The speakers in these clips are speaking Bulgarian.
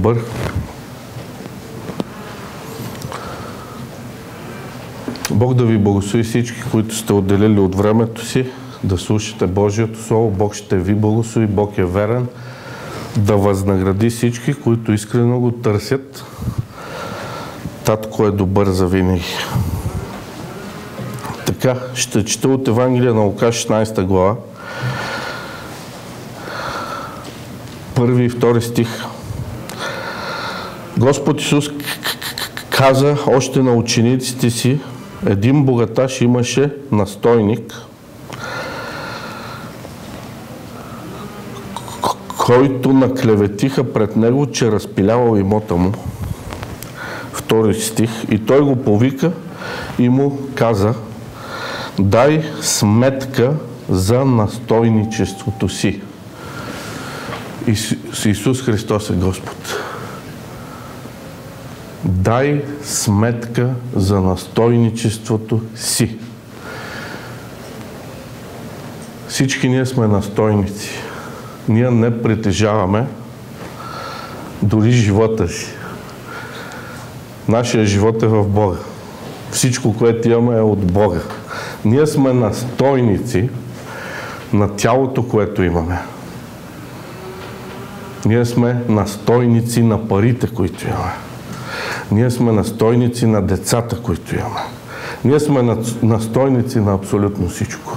добър. Бог да ви благослови всички, които сте отделили от времето си, да слушате Божието Слово. Бог ще ви благослови, Бог е верен, да възнагради всички, които искрено го търсят. Татко е добър завинаги. Така, ще чета от Евангелие на Лука 16 глава. 1 и 2 стих. Господ Исус каза още на учениците си, един богаташ имаше настойник, който наклеветиха пред него, че разпилявал имота му. 2 стих. И той го повика и му каза, дай сметка за настойничеството си. Исус Христос е Господ. Дай сметка за настойничеството си. Всички ние сме настойници. Ние не притежаваме дори живота си. Нашия живот е в Бога. Всичко, което имаме, е от Бога. Ние сме настойници на тялото, което имаме. Ние сме настойници на парите, които имаме. Ние сме настойници на децата, които имаме. Ние сме настойници на абсолютно всичко.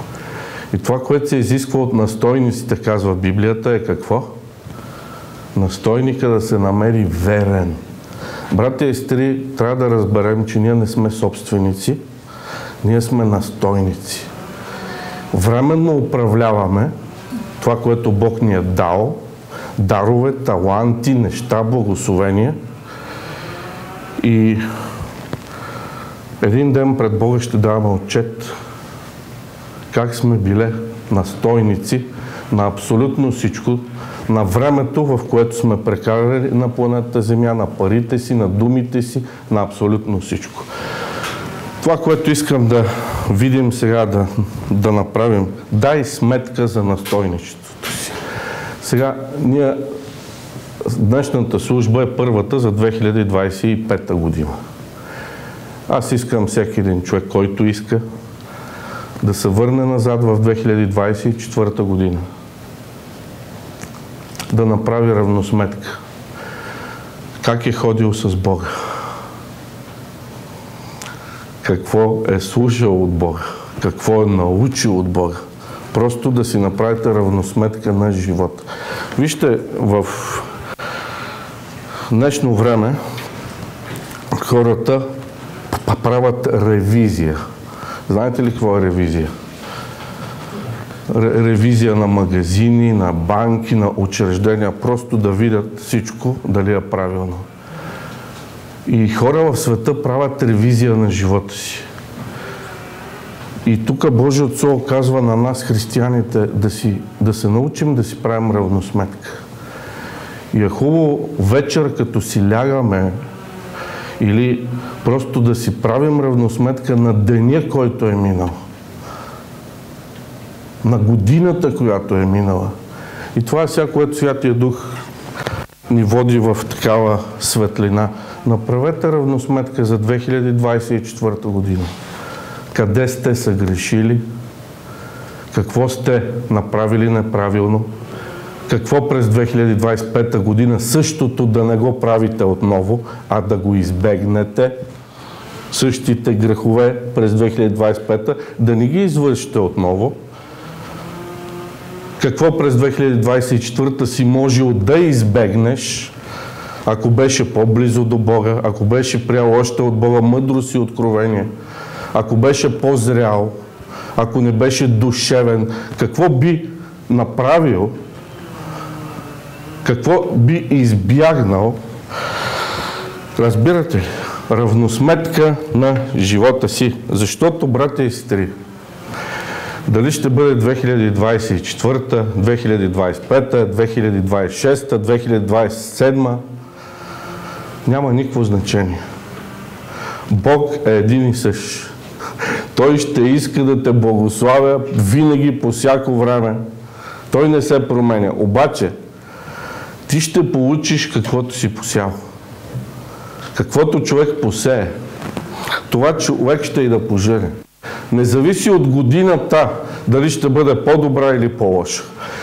И това, което се изисква от настойниците, казва Библията, е какво? Настойника да се намери верен. Братя и сестри, трябва да разберем, че ние не сме собственици, ние сме настойници. Временно управляваме това, което Бог ни е дал, дарове, таланти, неща, благословения. И един ден пред Бога ще даваме отчет как сме били настойници на абсолютно всичко, на времето, в което сме прекарали на планетата Земя, на парите си, на думите си, на абсолютно всичко. Това, което искам да видим сега, да направим, дай сметка за настойничеството си. Сега, днешната служба е първата за 2025 година. Аз искам всеки един човек, който иска, да се върне назад в 2024 година. Да направи равносметка. Как е ходил с Бога? Какво е слушал от Бога? Какво е научил от Бога? Просто да си направите равносметка на живота. Вижте, в днешно време хората правят ревизия. Знаете ли какво е ревизия? Ревизия на магазини, на банки, на учреждения, просто да видят всичко, дали е правилно. И хора в света правят ревизия на живота си. И тук Божието Слово казва на нас, християните, да се научим да си правим равносметка. И е хубаво вечер, като си лягаме, или просто да си правим равносметка на деня, който е минал. На годината, която е минала. И това е сега, което Святия Дух ни води в такава светлина. Направете равносметка за 2024 година. Къде сте съгрешили? Какво сте направили неправилно? Какво през 2025 година същото да не го правите отново, а да го избегнете? Същите грехове през 2025 да не ги извършите отново. Какво през 2024 си можел да избегнеш, ако беше по-близо до Бога, ако беше приял още от Бога мъдрост и откровение, ако беше по-зрял, ако не беше душевен, какво би направил, какво би избягнал, разбирате ли, равносметка на живота си. Защото, братя и сестри, дали ще бъде 2024, 2025, 2026, 2027, няма никакво значение. Бог е един и същ. Той ще иска да те благославя винаги, по всяко време. Той не се променя. Обаче, ти ще получиш каквото си посял. Каквото човек посее, това човек ще и да пожене. Не зависи от годината дали ще бъде по-добра или по-лоша.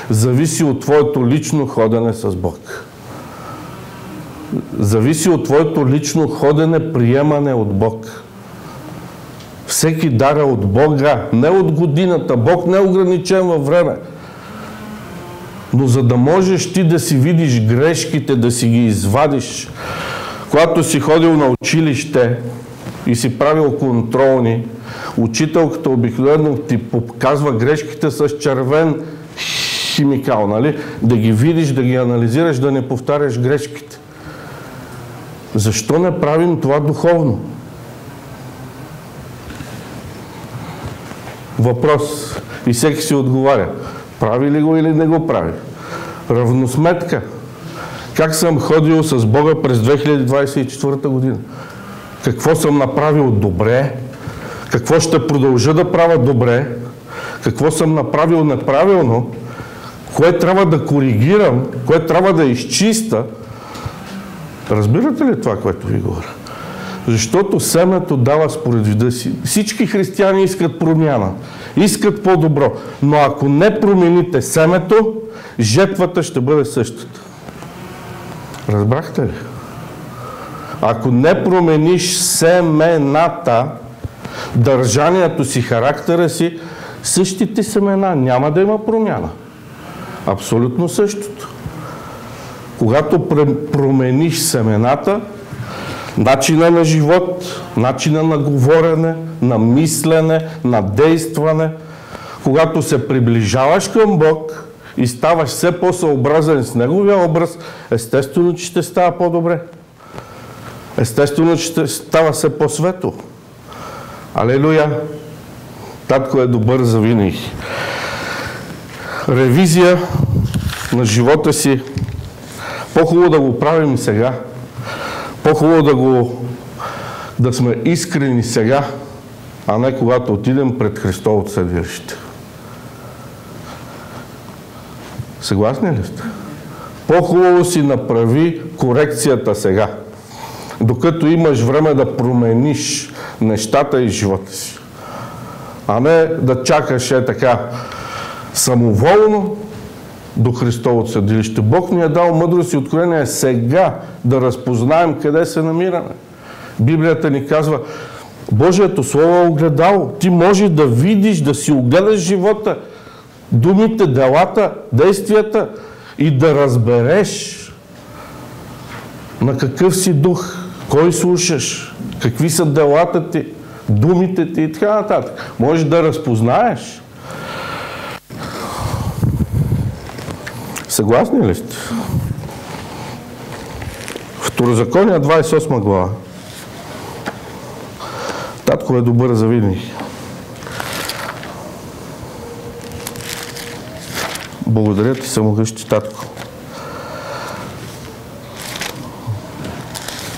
Зависи от твоето лично ходене с Бог. Зависи от твоето лично ходене, приемане от Бог. Всеки дар е от Бога, не от годината. Бог не е ограничен във време. Но за да можеш ти да си видиш грешките, да си ги извадиш, когато си ходил на училище и си правил контролни, учителката обикновено ти показва грешките с червен химикал, нали? Да ги видиш, да ги анализираш, да не повтаряш грешките. Защо не правим това духовно? Въпрос. И всеки си отговаря. Прави ли го или не го прави? Равносметка. Как съм ходил с Бога през 2024 година? Какво съм направил добре? Какво ще продължа да правя добре? Какво съм направил неправилно? Кое трябва да коригирам? Кое трябва да изчиста? Разбирате ли това, което ви говоря? Защото семето дава според вида си. Всички християни искат промяна. Искат по-добро. Но ако не промените семето, жетвата ще бъде същата. Разбрахте ли? Ако не промениш семената, държанието си, характера си, същите семена, няма да има промяна. Абсолютно същото. Когато промениш семената, начина на живот, начина на говорене, на мислене, на действане, когато се приближаваш към Бог и ставаш все по-съобразен с Неговия образ, естествено, че ще става по-добре. Естествено, че ще става все по-светло. Алелуя! Татко е добър завинаги. Ревизия на живота си. По-хубаво да го правим сега. По-хубаво да сме искрени сега, а не когато отидем пред Христовото съдилище. Съгласни ли сте? По-хубаво си направи корекцията сега, докато имаш време да промениш нещата и живота си. А не да чакаш така самоволно до Христовото съдилище. Бог ни е дал мъдрост и откровение сега да разпознаем къде се намираме. Библията ни казва, Божието Слово е огледало. Ти можеш да видиш, да си огледаш живота, думите, делата, действията и да разбереш на какъв си дух, кой слушаш, какви са делата ти, думите ти и така нататък. Можеш да разпознаеш. Съгласни ли сте? Второзакония, 28 глава. Татко е добър завинаги. Благодаря ти, самогъщи татко.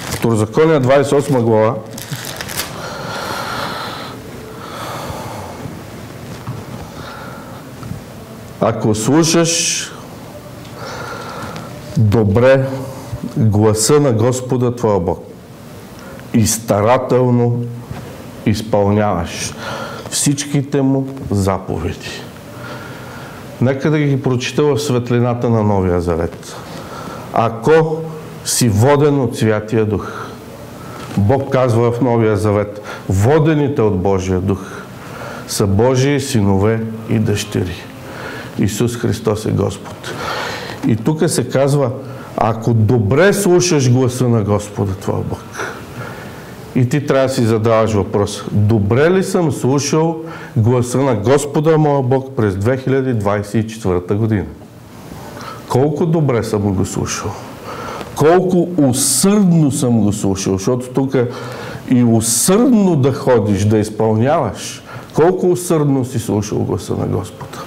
Второзакония, 28 глава. Ако слушаш добре гласа на Господа твоя Бог и старателно изпълняваш всичките му заповеди. Нека да ги прочита в светлината на Новия Завет. Ако си воден от Святия Дух, Бог казва в Новия Завет, водените от Божия Дух са Божии синове и дъщери. Исус Христос е Господ. И тук се казва, ако добре слушаш гласа на Господа твоя Бог, и ти трябва да си задаваш въпрос, добре ли съм слушал гласа на Господа моя Бог през 2024 година? Колко добре съм го слушал? Колко усърдно съм го слушал? Защото тук и усърдно да ходиш, да изпълняваш. Колко усърдно си слушал гласа на Господа?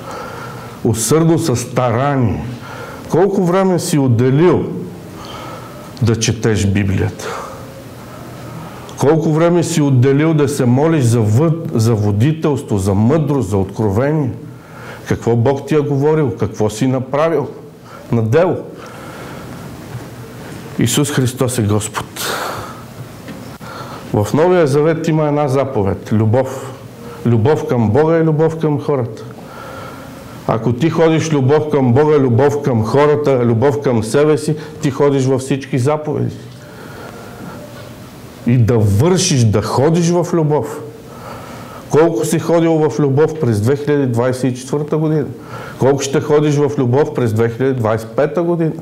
Усърдно със старание. Колко време си отделил да четеш Библията? Колко време си отделил да се молиш за водителство, за мъдрост, за откровение? Какво Бог ти е говорил? Какво си направил на дело? Исус Христос е Господ. В Новия Завет има една заповед – любов. Любов към Бога и любов към хората. Ако ти ходиш любов към Бога, любов към хората, любов към себе си, ти ходиш във всички заповеди. И да вършиш, да ходиш в любов. Колко си ходил в любов през 2024 година? Колко ще ходиш в любов през 2025 година?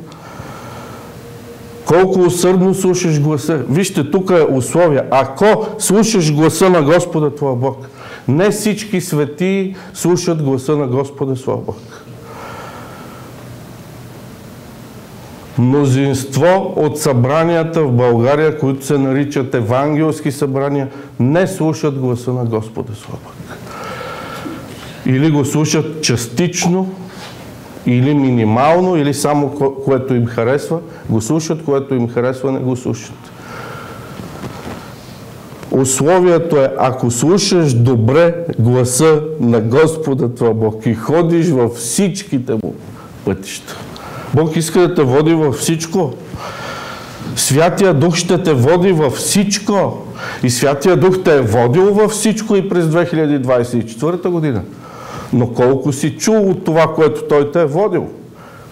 Колко усърдно слушаш гласа? Вижте, тук е условие. Ако слушаш гласа на Господа твоя Бог, не всички светии слушат гласа на Господа своя Бог. Мнозинство от събранията в България, които се наричат евангелски събрания, не слушат гласа на Господа своя Бог. Или го слушат частично, или минимално, или само което им харесва. Го слушат, което им харесва, не го слушат. Условието е, ако слушаш добре гласа на Господа твоя Бог и ходиш във всичките му пътища. Бог иска да те води във всичко. Святия Дух ще те води във всичко. И Святия Дух те е водил във всичко и през 2024 година. Но колко си чул от това, което Той те е водил?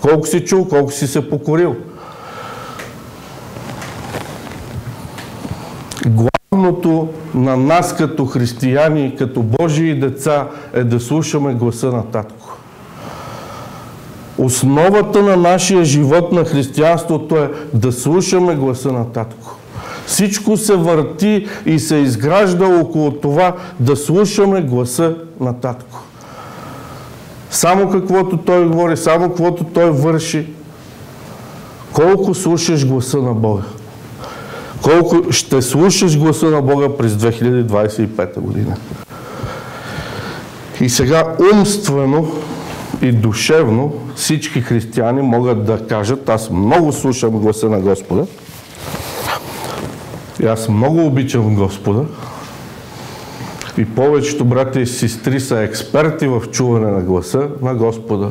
Колко си чул, колко си се покорил? Главното на нас като християни, като Божии деца е да слушаме гласа на Татко. Основата на нашия живот на християнството е да слушаме гласа на Татко. Всичко се върти и се изгражда около това да слушаме гласа на Татко. Само каквото Той говори, само каквото Той върши. Колко слушаш гласа на Бога? Колко ще слушаш гласа на Бога през 2025 година? И сега умствено и душевно всички християни могат да кажат: аз много слушам гласа на Господа и аз много обичам Господа. И повечето брати и сестри са експерти в чуване на гласа на Господа.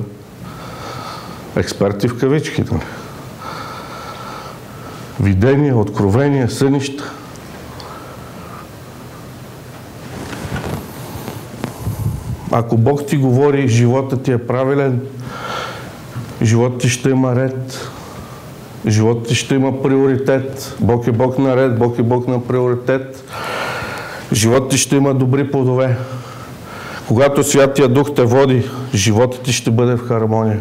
Експерти в кавички. Видения, откровения, сънища. Ако Бог ти говори, животът ти е правилен, животът ти ще има ред, животът ти ще има приоритет. Бог е Бог на ред, Бог е Бог на приоритет. Животът ти ще има добри плодове. Когато Святия Дух те води, животът ти ще бъде в хармония.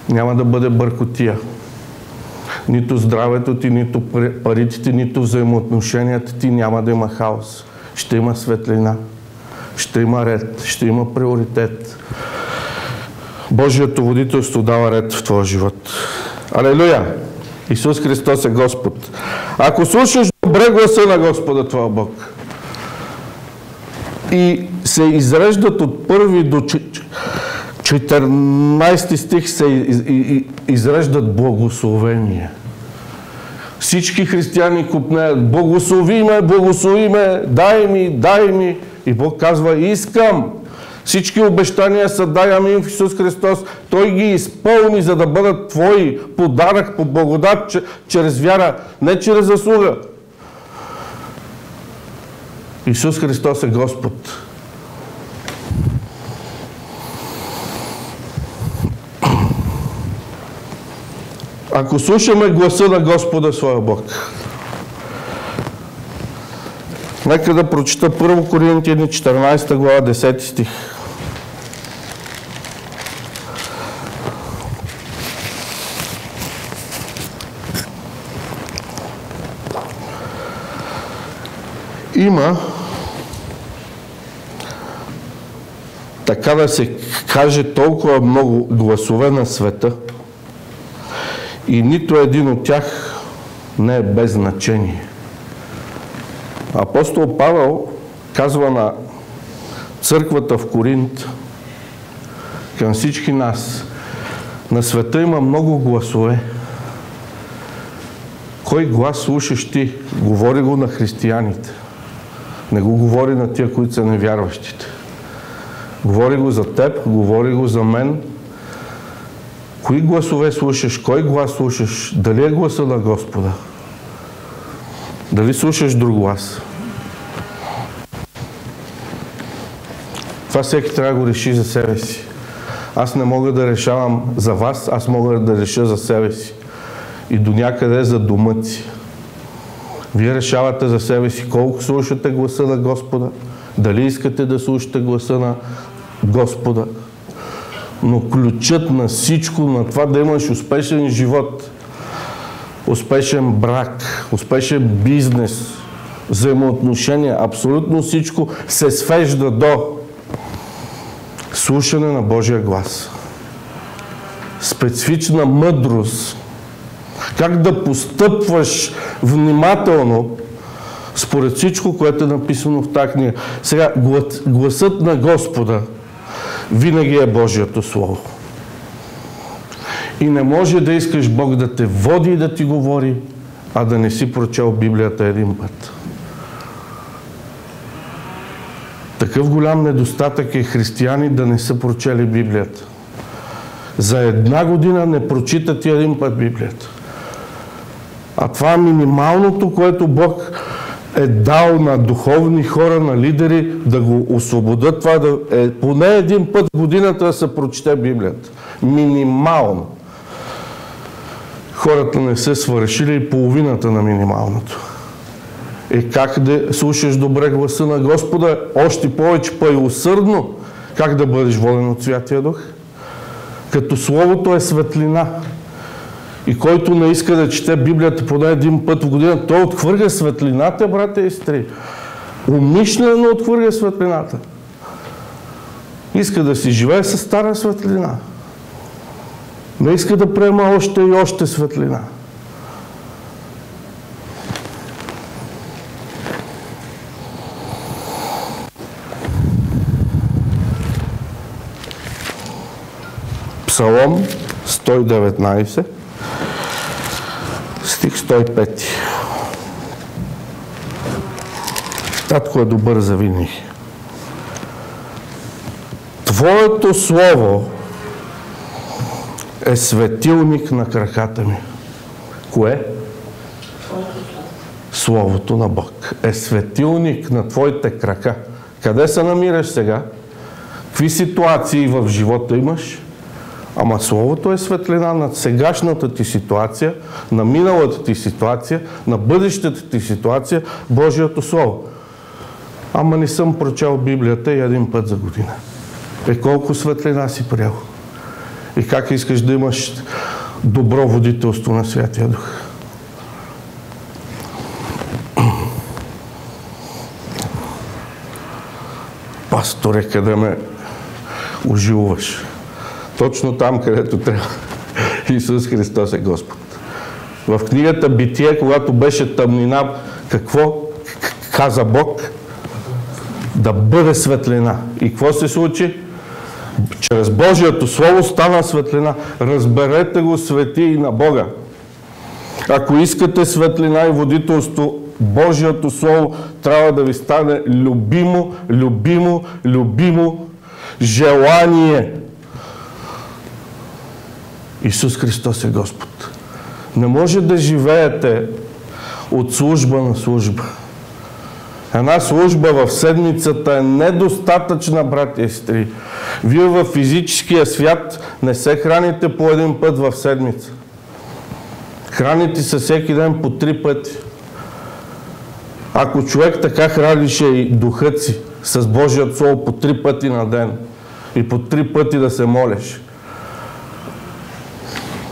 Няма да бъде бъркотия. Нито здравето ти, нито парите ти, нито взаимоотношенията ти няма да има хаос. Ще има светлина. Ще има ред. Ще има приоритет. Божието водителство дава ред в твоя живот. Алелуя! Исус Христос е Господ. Ако слушаш добре гласа на Господа твоя Бог и се изреждат от 1 до 14 стих се изреждат благословения. Всички християни купнеят: благослови ме, благослови ме, дай ми, дай ми. И Бог казва: искам. Всички обещания са дай, амин, в Исус Христос. Той ги изпълни, за да бъдат твои. Подарък по благодат, чрез вяра, не чрез заслуга. Исус Христос е Господ. Ако слушаме гласа на Господа своя Бог, нека да прочита 1 Коринтияни 14 глава 10 стих. Има, така да се каже, толкова много гласове на света и нито един от тях не е без значение. Апостол Павел казва на църквата в Коринт, към всички нас: на света има много гласове. Кой глас слушаш ти? Говори го на християните. Не го говори на тия, които са невярващите. Говори го за теб, говори го за мен. Кои гласове слушаш, кой глас слушаш, дали е гласа на Господа? Дали слушаш друг глас? Това всеки трябва да го реши за себе си. Аз не мога да решавам за вас, аз мога да реша за себе си. И до някъде за дома си. Вие решавате за себе си колко слушате гласа на Господа, дали искате да слушате гласа на Господа. Но ключът на всичко, на това да имаш успешен живот, успешен брак, успешен бизнес, взаимоотношения, абсолютно всичко се свежда до слушане на Божия глас. Специфична мъдрост. Как да постъпваш внимателно според всичко, което е написано в тази книга. Сега, гласът на Господа винаги е Божието Слово. И не може да искаш Бог да те води и да ти говори, а да не си прочел Библията един път. Такъв голям недостатък е християни да не са прочели Библията. За една година не прочитат и един път Библията. А това е минималното, което Бог е дал на духовни хора, на лидери, да го освободят. Това да е поне един път в годината да се прочете Библията. Минимално. Хората не са свършили и половината на минималното. Как да слушаш добре гласа на Господа, още повече па и усърдно, как да бъдеш воден от Святия Дух? Като Словото е светлина. И който не иска да чете Библията поне един път в година, той отхвърля светлината, братя и сестри. Умишлено отхвърля светлината. Иска да си живее със стара светлина. Не иска да приема още и още светлина. Псалом 119, стих 105. Татко е добър завинаги. Твоето Слово е светилник на краката ми. Кое? Словото на Бог е светилник на твоите крака. Къде се намираш сега? Какви ситуации в живота имаш? Ама Словото е светлина на сегашната ти ситуация, на миналата ти ситуация, на бъдещата ти ситуация, Божието Слово. Ама не съм прочел Библията и един път за година. Колко светлина си приел? И как искаш да имаш добро водителство на Святия Дух? Пасторе, къде ме ожилваш? Точно там, където трябва. Исус Христос е Господ. В книгата Битие, когато беше тъмнина, какво каза Бог? Да бъде светлина. И какво се случи? Чрез Божието Слово стана светлина. Разберете го, свети и на Бога. Ако искате светлина и водителство, Божието Слово трябва да ви стане любимо, любимо, любимо желание. Исус Христос е Господ. Не може да живеете от служба на служба. Една служба в седмицата е недостатъчна, братя и сестри. Вие в физическия свят не се храните по един път в седмица. Храните се всеки ден по 3 пъти. Ако човек така хранише и духът си с Божият Слово по 3 пъти на ден и по 3 пъти да се молиш.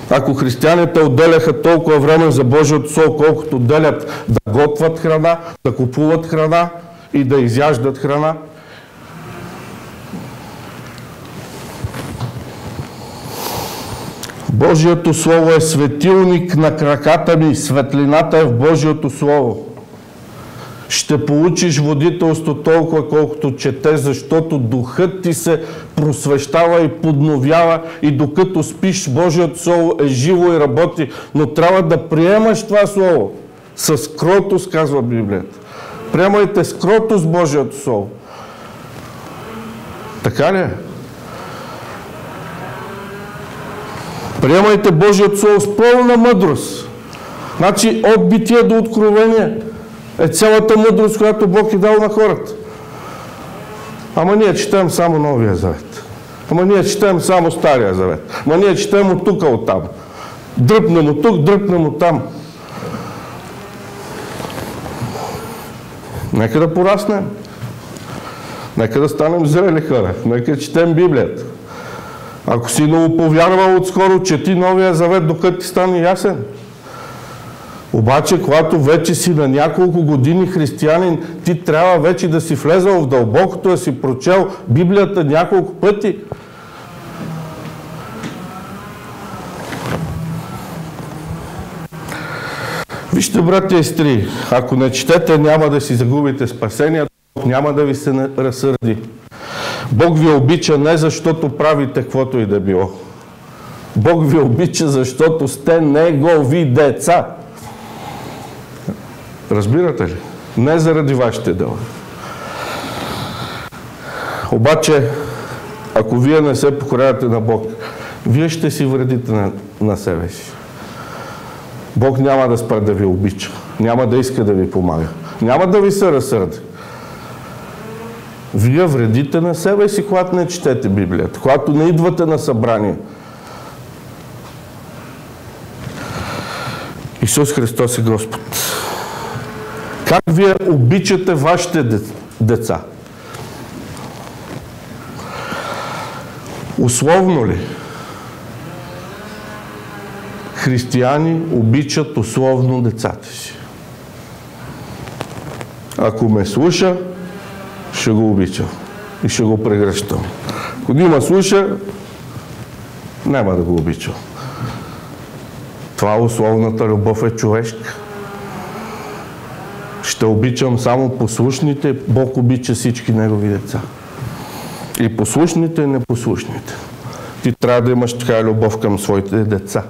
Ако християните отделяха толкова време за Божието Слово, колкото отделят да готвят храна, да купуват храна и да изяждат храна. Божието Слово е светилник на краката ми, светлината е в Божието Слово. Ще получиш водителство толкова, колкото чете, защото духът ти се просвещава и подновява и докато спиш, Божието Слово е живо и работи. Но трябва да приемаш това Слово с кротост, казва Библията. Приемайте с кротост Божието Слово. Така ли е? Приемайте Божието Слово с пълна мъдрост. Значи от Битие до Откровение е цялата мъдрост, която Бог е дал на хората. Ама ние четем само Новия Завет. Ама ние четем само Стария Завет. Ама ние четем от тук, от там. Дръпнем от тук, дръпнем от там. Нека да пораснем. Нека да станем зрели хора. Нека четем Библията. Ако си новоповярвал отскоро, чети Новия Завет, докато ти стане ясен. Обаче, когато вече си на няколко години християнин, ти трябва вече да си влезал в дълбокото, да си прочел Библията няколко пъти. Вижте, братя и сестри, ако не четете, няма да си загубите спасението, няма да ви се разсърди. Бог ви обича не защото правите каквото и да било. Бог ви обича, защото сте Негови деца. Разбирате ли? Не заради вашите дела. Обаче, ако вие не се покорявате на Бог, вие ще си вредите на себе си. Бог няма да спре да ви обича. Няма да иска да ви помага. Няма да ви се разсърди. Вие вредите на себе си, когато не четете Библията, когато не идвате на събрание. Исус Христос е Господ. Как вие обичате вашите деца? Условно ли? Християни обичат условно децата си. Ако ме слуша, ще го обичам и ще го прегръщам. Ако не ме слуша, няма да го обичам. Това условната любов е човешка. Ще обичам само послушните, Бог обича всички Негови деца. И послушните, и непослушните. Ти трябва да имаш такава любов към своите деца.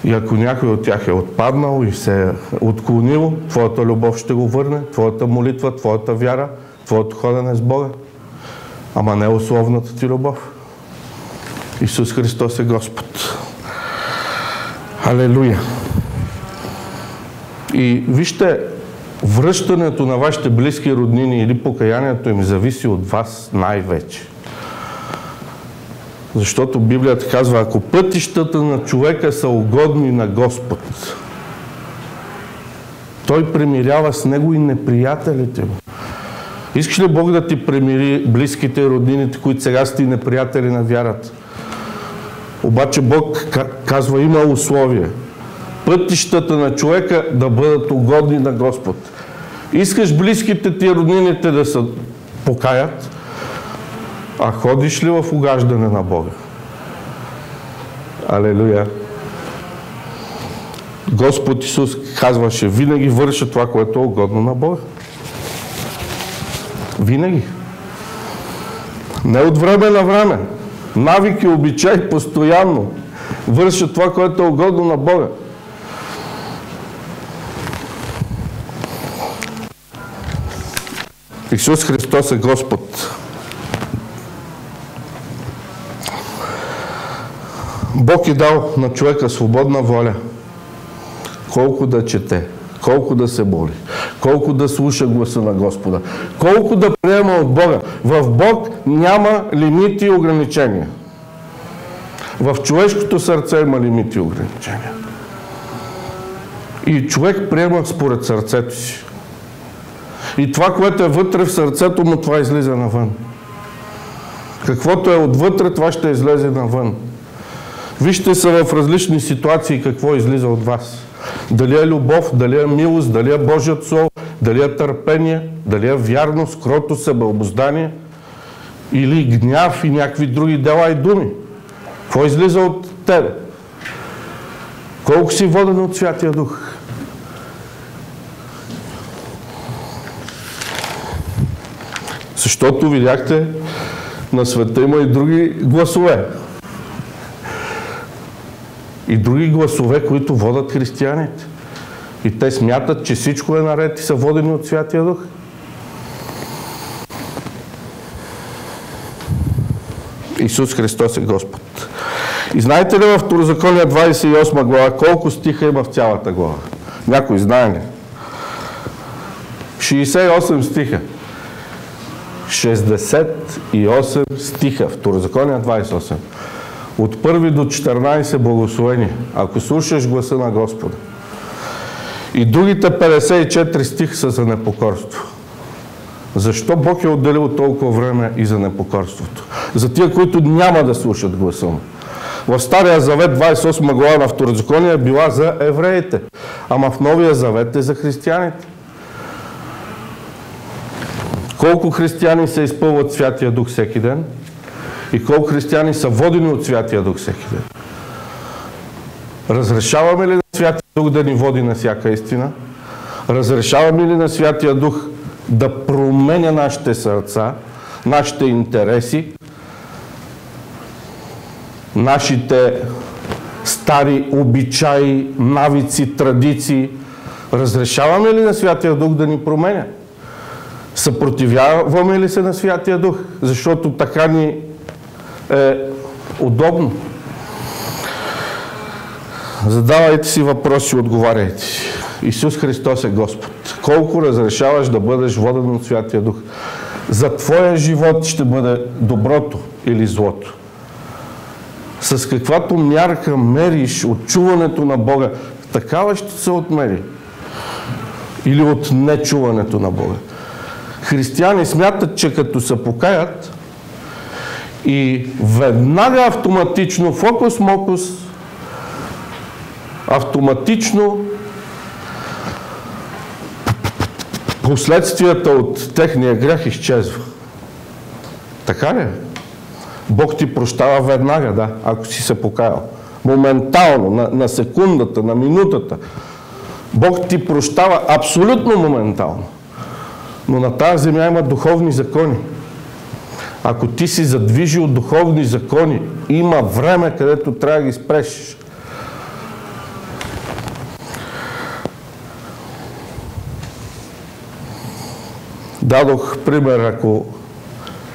И ако някой от тях е отпаднал и се е отклонил, твоята любов ще го върне, твоята молитва, твоята вяра, твоето ходене с Бога. Ама не условната ти любов. Исус Христос е Господ. Алелуя! И вижте, връщането на вашите близки роднини или покаянието им зависи от вас най-вече. Защото Библията казва, ако пътищата на човека са угодни на Господ, Той примирява с него и неприятелите му. Искаш ли Бог да ти примири близките роднините, които сега сте неприятели на вярата? Обаче Бог казва, има условие. Пътищата на човека да бъдат угодни на Господ. Искаш близките ти роднините да се покаят, а ходиш ли в угаждане на Бога? Алелуя! Господ Исус казваше, винаги върша това, което е угодно на Бога. Винаги. Не от време на време. Навик и обичай постоянно върша това, което е угодно на Бога. Исус Христос е Господ. Бог е дал на човека свободна воля. Колко да чете, колко да се моли, колко да слуша гласа на Господа, колко да приема от Бога. В Бог няма лимити и ограничения. В човешкото сърце има лимити и ограничения. И човек приема според сърцето си. И това, което е вътре в сърцето му, това излиза навън. Каквото е отвътре, това ще излезе навън. Вижте се в различни ситуации какво излиза от вас. Дали е любов, дали е милост, дали е Божият Слово, дали е търпение, дали е вярност, кротост, себеобуздание или гняв и някакви други дела и думи. Какво излиза от тебе? Колко си воден от Святия Дух? Защото видяхте, на света има и други гласове. И други гласове, които водят християните. И те смятат, че всичко е наред и са водени от Святия Дух. Исус Христос е Господ. И знаете ли във Второзаконие 28 глава колко стиха има в цялата глава? Някой знае ли? 68 стиха. 68 стиха. Второзаконие 28. От 1 до 14 благословения. Ако слушаш гласа на Господа. И другите 54 стиха са за непокорство. Защо Бог е отделил толкова време и за непокорството? За тия, които няма да слушат гласа му. В Стария завет 28 глава на Второзаконие е била за евреите, ама в Новия завет е за християните. Колко християни се изпълват Святия Дух всеки ден и колко християни са водени от Святия Дух всеки ден? Разрешаваме ли на Святия Дух да ни води на всяка истина? Разрешаваме ли на Святия Дух да променя нашите сърца, нашите интереси, нашите стари обичаи, навици, традиции? Разрешаваме ли на Святия Дух да ни променя? Съпротивяваме ли се на Святия Дух? Защото така ни е удобно. Задавайте си въпроси, отговаряйте си. Исус Христос е Господ. Колко разрешаваш да бъдеш воден от Святия Дух? За твоя живот ще бъде доброто или злото. С каквато мярка мериш от чуването на Бога, такава ще се отмери. Или от нечуването на Бога. Християни смятат, че като се покаят и веднага автоматично, фокус-мокус, автоматично последствията от техния грях изчезва. Така ли? Бог ти прощава веднага, да, ако си се покаял. Моментално, на секундата, на минутата. Бог ти прощава абсолютно моментално. Но на тази земя има духовни закони. Ако ти си задвижил духовни закони, има време, където трябва да ги спреш. Дадох пример, ако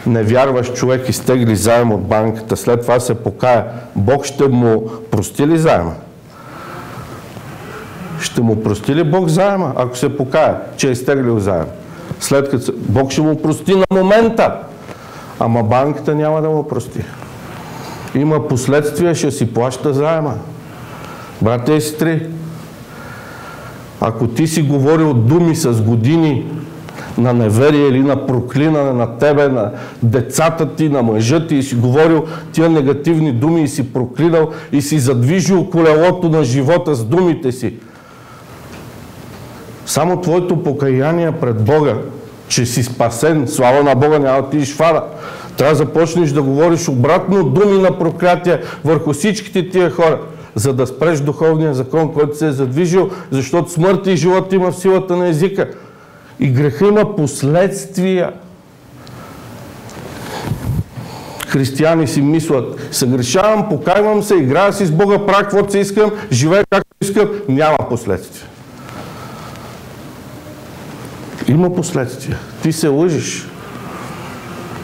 невярващ човек изтегли заем от банката, след това се покая, Бог ще му прости ли заема? Ще му прости ли Бог заема, ако се покая, че е изтеглил заем? След като Бог ще му прости на момента, ама банката няма да му прости. Има последствия, ще си плаща заема. Братя и сестри, ако ти си говорил думи с години на неверие или на проклинане на тебе, на децата ти, на мъжа ти и си говорил тия негативни думи и си проклинал и си задвижил колелото на живота с думите си, само твоето покаяние пред Бога, че си спасен, слава на Бога, няма да ти фара. Трябва да започнеш да говориш обратно думи на проклятие върху всичките тия хора, за да спреш духовния закон, който се е задвижил, защото смърт и живот има в силата на езика. И греха има последствия. Християни си мислят, съгрешавам, покайвам се, играя си с Бога, правя каквото си искам, живея както искам, няма последствия. Има последствия. Ти се лъжиш.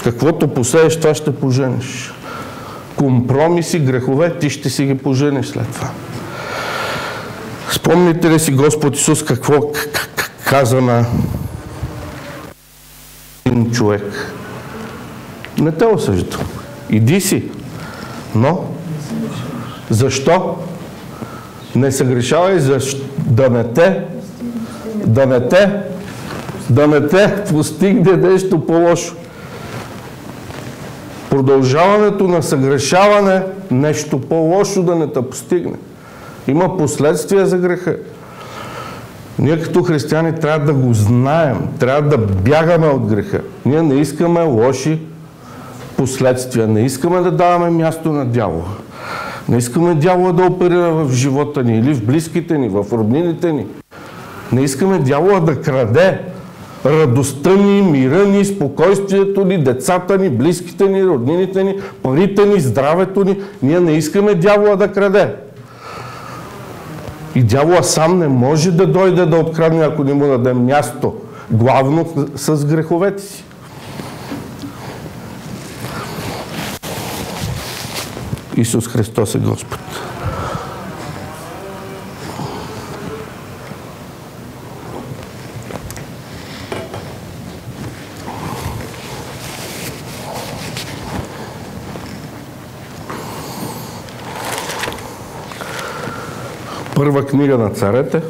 Каквото посееш, това ще поженеш. Компромиси, грехове, ти ще си ги поженеш след това. Спомните ли си Господ Исус какво каза на един човек? Не те осъждам. Иди си. Но защо? Не съгрешавай, да не те постигне нещо по-лошо. Продължаването на съгрешаване, нещо по-лошо да не те постигне. Има последствия за греха. Ние като християни трябва да го знаем, трябва да бягаме от греха. Ние не искаме лоши последствия, не искаме да даваме място на дявола. Не искаме дявола да оперира в живота ни или в близките ни, в роднините ни. Не искаме дявола да краде радостта ни, мира ни, спокойствието ни, децата ни, близките ни, роднините ни, парите ни, здравето ни. Ние не искаме дявола да краде. И дявола сам не може да дойде да открадне, ако не му дадем място. Главно с греховете си. Исус Христос е Господ. Първа книга на царете.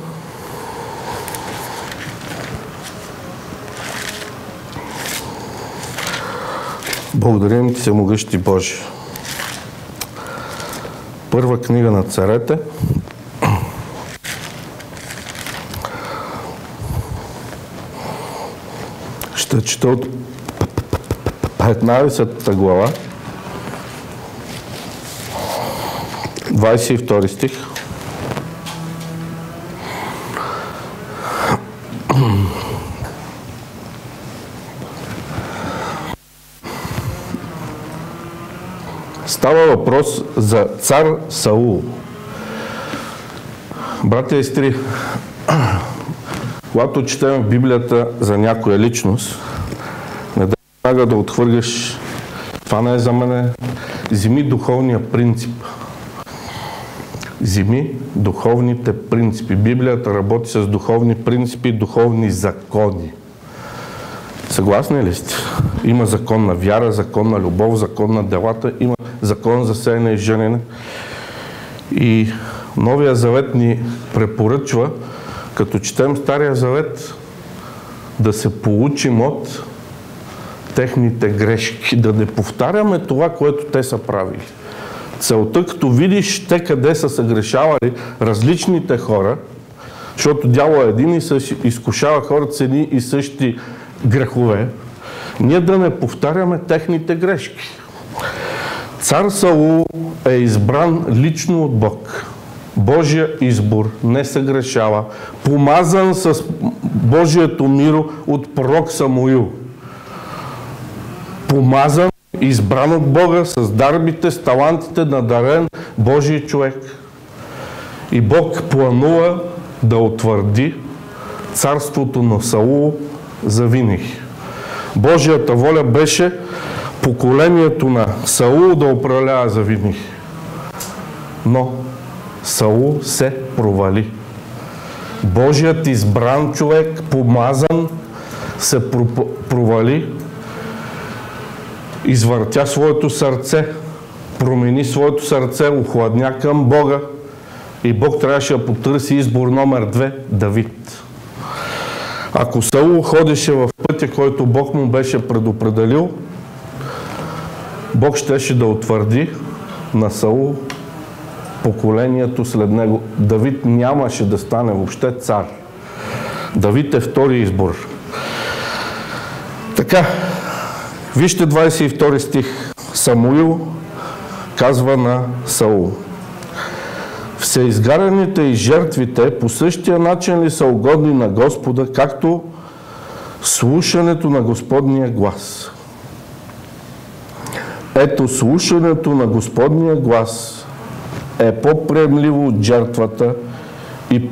Благодарим ти, всемогъщи Боже. Първа книга на царете. Ще чета от 15 глава, 22 стих. Става въпрос за цар Саул. Братя и сестри, когато четем в Библията за някоя личност, не дай да отхвърляш, това не е за мене, вземи духовния принцип. Вземи духовните принципи. Библията работи с духовни принципи, духовни закони. Съгласни ли сте? Има закон на вяра, закон на любов, закон на делата, има закон за сеене и женене. И Новия завет ни препоръчва, като четем Стария завет, да се получим от техните грешки, да не повтаряме това, което те са правили. Целта, като видиш те къде са съгрешавали различните хора, защото дявол е един и изкушава хората с едни и същи грехове, ние да не повтаряме техните грешки. Цар Саул е избран лично от Бог. Божия избор, не съгрешава, помазан с Божието миро от пророк Самуил. Помазан, избран от Бога, с дарбите, с талантите, надарен Божий човек. И Бог планува да утвърди царството на Саул завинаги. Божията воля беше поколението на Саул да управлява завинаги. Но Саул се провали. Божият избран човек, помазан, се провали, извъртя своето сърце, промени своето сърце, охладня към Бога и Бог трябваше да потърси избор номер 2 – Давид. Ако Саул ходеше в пътя, който Бог му беше предопределил, Бог щеше да утвърди на Саул поколението след него. Давид нямаше да стане въобще цар. Давид е втори избор. Така, вижте 22 стих. Самуил казва на Саул: всеизгаряните и жертвите по същия начин ли са угодни на Господа, както слушането на Господния глас? Ето, слушането на Господния глас е по-приемливо от жертвата и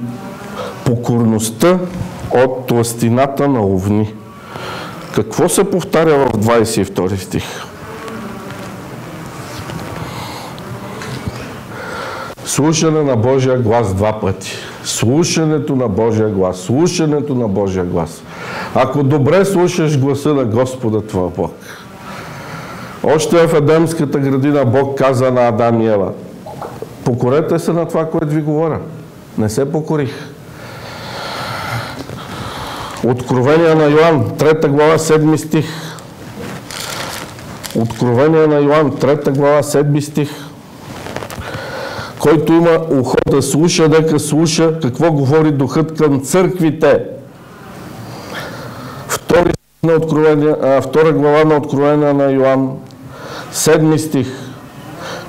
покорността от тлъстината на овни. Какво се повтаря в 22 стих? Слушане на Божия глас два пъти. Слушането на Божия глас. Слушането на Божия глас. Ако добре слушаш гласа на Господа твоя Бог. Още в Едемската градина Бог каза на Адам и Ева: покорете се на това, което ви говоря. Не се покорих. Откровение на Йоан, 3 глава, 7 стих. Откровение на Йоан, 3 глава, 7 стих. Който има ухо да слуша, нека слуша какво говори Духът към църквите. 2 глава на Откровение на Йоан, 7 стих.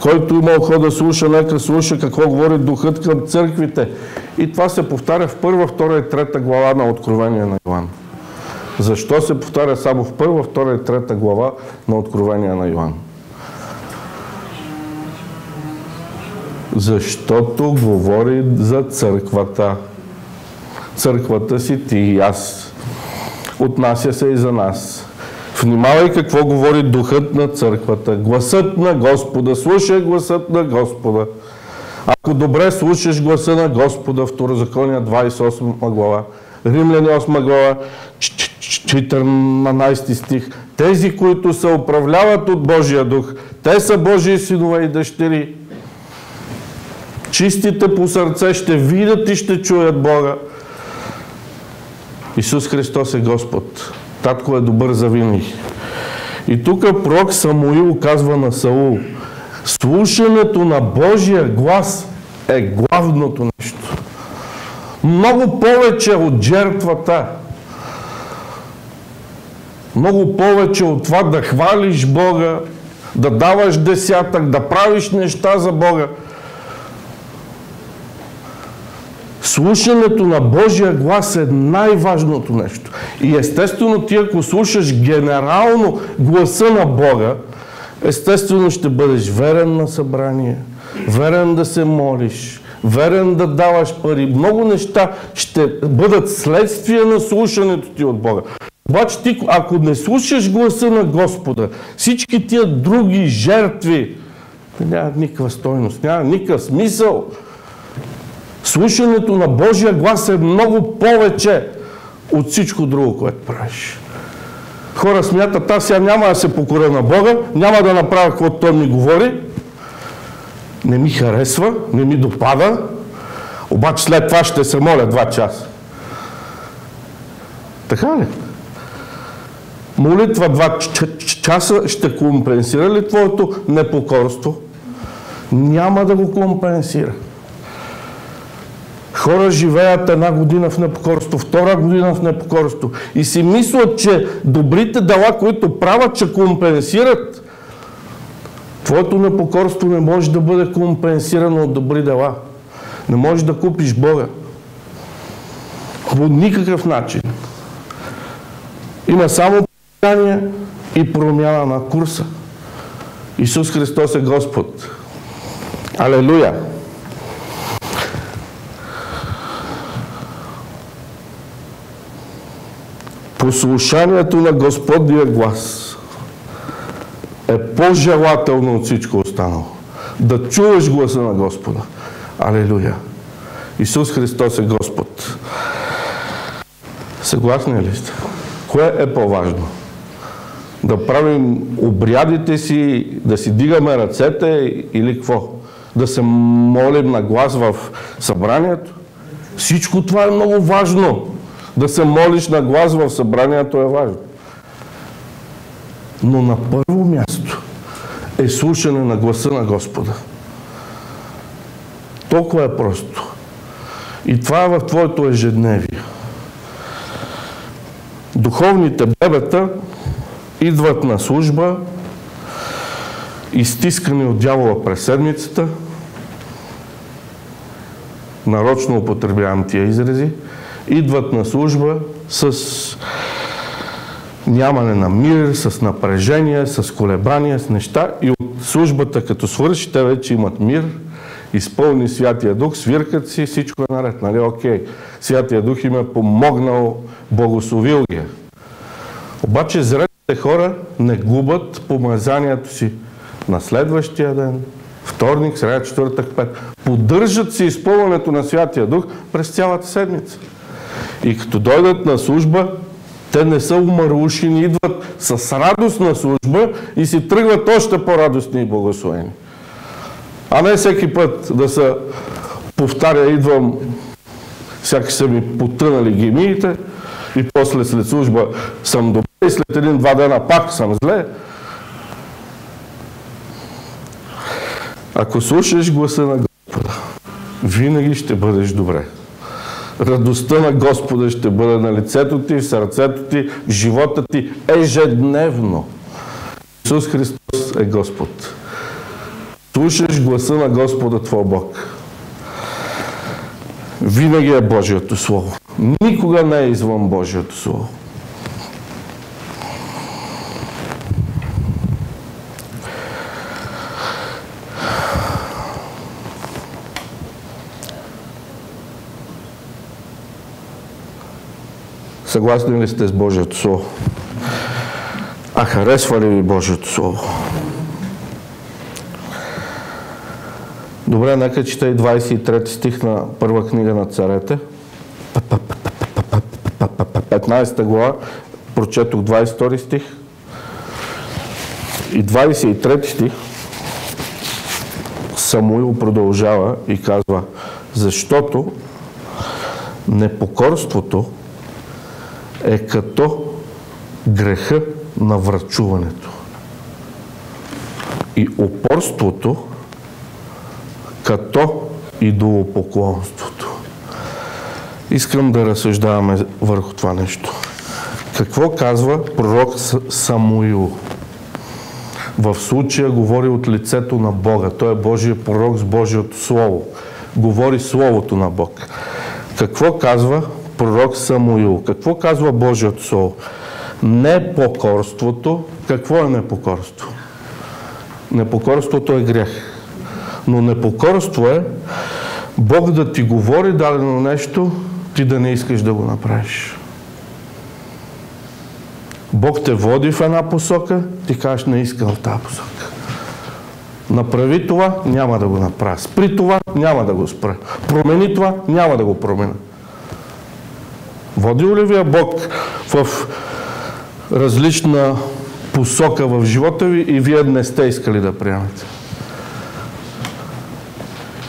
Който има ухо да слуша, нека слуша какво говори Духът към църквите. И това се повтаря в 1, 2 и 3 глава на Откровение на Йоан. Защо се повтаря само в 1, 2 и 3 глава на Откровение на Йоан? Защото говори за църквата. Църквата си ти и аз. Отнася се и за нас. В Внимавай какво говори духът на църквата. Гласът на Господа. Слушай гласът на Господа. Ако добре слушаш гласа на Господа, Второзакония 28 глава, Римляни 8 глава, 14 стих, тези, които се управляват от Божия дух, те са Божии синове и дъщери. Чистите по сърце ще видят и ще чуят Бога. Исус Христос е Господ. Татко е добър завинаги. И тук пророк Самуил казва на Саул: слушането на Божия глас е главното нещо. Много повече от жертвата. Много повече от това да хвалиш Бога, да даваш десятък, да правиш неща за Бога. Слушането на Божия глас е най-важното нещо. И естествено ти, ако слушаш генерално гласа на Бога, естествено ще бъдеш верен на събрание, верен да се молиш, верен да даваш пари. Много неща ще бъдат следствие на слушането ти от Бога. Обаче ти, ако не слушаш гласа на Господа, всички тия други жертви нямат никаква стойност, нямат никакъв смисъл. Слушането на Божия глас е много повече от всичко друго, което правиш. Хора смятат, аз сега няма да се покоря на Бога, няма да направя каквото Той ми говори, не ми харесва, не ми допада, обаче след това ще се моля 2 часа. Така ли? Молитва 2 часа ще компенсира ли твоето непокорство? Няма да го компенсира. Хора живеят 1 година в непокорство, 2 година в непокорство и си мислят, че добрите дела, които правят, че компенсират. Твоето непокорство не може да бъде компенсирано от добри дела. Не можеш да купиш Бога. По никакъв начин. Има само покаяние и промяна на курса. Исус Христос е Господ. Алелуя! Послушанието на Господния глас е по-желателно от всичко останало. Да чуваш гласа на Господа. Алелуя! Исус Христос е Господ. Съгласни ли сте? Кое е по-важно? Да правим обрядите си, да си дигаме ръцете или какво? Да се молим на глас в събранието? Всичко това е много важно. Да се молиш на глас в събранието е важно. Но на първо място е слушане на гласа на Господа. Толкова е просто. И това е в твоето ежедневие. Духовните бебета идват на служба, изтискани от дявола през седмицата. Нарочно употребявам тия изрази. Идват на служба с нямане на мир, с напрежение, с колебания, с неща. И от службата, като свърши, те вече имат мир, изпълни Святия Дух, свиркат си, всичко е наред. Нали? Окей, Святия Дух им е помогнал, благословил ги. Обаче зрелите хора не губят помазанието си на следващия ден, вторник, сряда, четвъртък, пет. Поддържат си изпълнението на Святия Дух през цялата седмица. И като дойдат на служба, те не са умърлушени, идват с радост на служба и си тръгват още по-радостни и благословени. А не всеки път да се повтаря, идвам, сякаш са ми потънали гемиите и после след служба съм добре и след 1-2 дена пак съм зле. Ако слушаш гласа на Господа, винаги ще бъдеш добре. Радостта на Господа ще бъде на лицето ти, в сърцето ти, в живота ти ежедневно. Исус Христос е Господ. Слушаш гласа на Господа твой Бог. Винаги е Божието Слово. Никога не е извън Божието Слово. Съгласни ли сте с Божието Слово? Така, харесва ли ви Божието Слово? Добре, нека чета и 23 стих на първа книга на царете. 15 глава, прочетох 22 стих. И 23 стих Самуил продължава и казва: защото непокорството е като греха на врачуването и упорството като идолопоклонството. Искам да разсъждаваме върху това нещо. Какво казва пророк Самуил? В случая говори от лицето на Бога. Той е Божия пророк с Божието Слово. Говори Словото на Бог. Какво казва пророк Самуил? Какво казва Божието Слово? Непокорството. Какво е непокорство? Непокорството е грях. Но непокорство е Бог да ти говори дадено нещо, ти да не искаш да го направиш. Бог те води в една посока, ти кажеш: не искам в тази посока. Направи това, няма да го направя. Спри това, няма да го спра. Промени това, няма да го променя. Водил ли ви е Бог в различна посока в живота ви и вие не сте искали да приемете?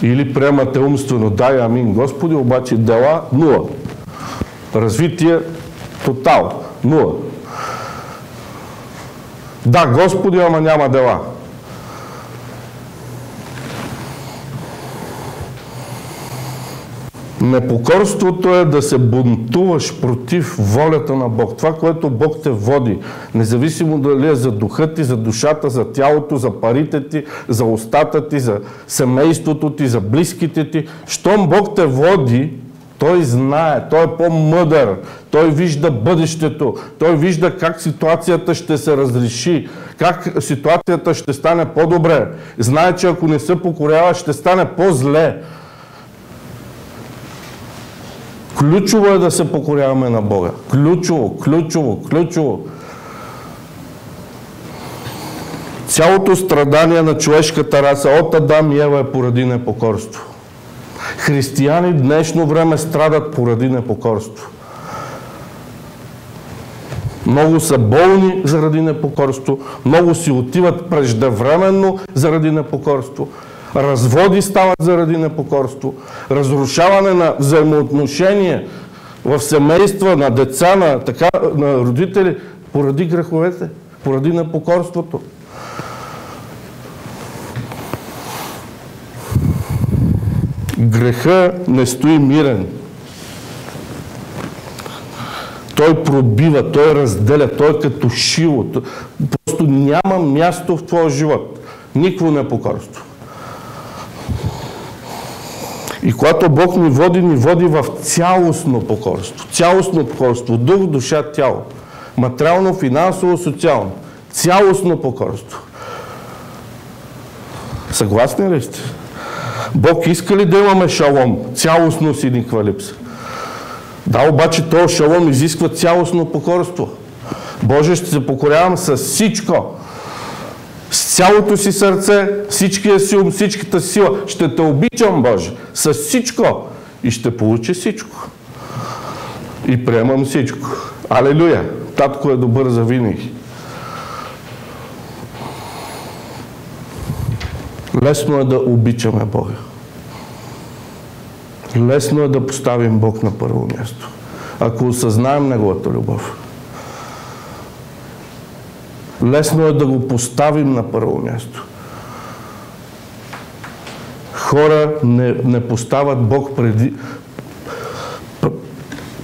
Или приемате умствено: дай, амин, Господи, обаче дела нула. Развитие тотал нула. Да, Господи, ама няма дела. Непокорството е да се бунтуваш против волята на Бог. Това, което Бог те води, независимо дали е за духа ти, за душата, за тялото, за парите ти, за устата ти, за семейството ти, за близките ти. Щом Бог те води, Той знае, Той е по-мъдър, Той вижда бъдещето, Той вижда как ситуацията ще се разреши, как ситуацията ще стане по-добре. Знае, че ако не се покорява, ще стане по-зле. Ключово е да се покоряваме на Бога. Ключово, ключово, ключово. Цялото страдание на човешката раса от Адам и Ева е поради непокорство. Християни в днешно време страдат поради непокорство. Много са болни заради непокорство, много си отиват преждевременно заради непокорство. Разводи стават заради непокорство. Разрушаване на взаимоотношения в семейства, на деца, на родители, поради греховете, поради непокорството. Греха не стои мирен. Той пробива, той разделя, той е като шило. Просто няма място в твоя живот. Никакво непокорство. И когато Бог ни води в цялостно покорство. Цялостно покорство. Дух, душа, тяло. Материално, финансово, социално. Цялостно покорство. Съгласни ли сте? Бог иска ли да имаме шалом? Цялостност и никаква липса. Да, обаче този шалом изисква цялостно покорство. Боже, ще се покорявам с всичко. С цялото си сърце, всичкия си ум, всичката сила. Ще те обичам, Боже, с всичко. И ще получи всичко. И приемам всичко. Алелуя! Татко е добър за винаги. Лесно е да обичаме Бога. Лесно е да поставим Бог на първо място. Ако осъзнаем Неговата любов. Лесно е да го поставим на първо място. Хора не поставят Бог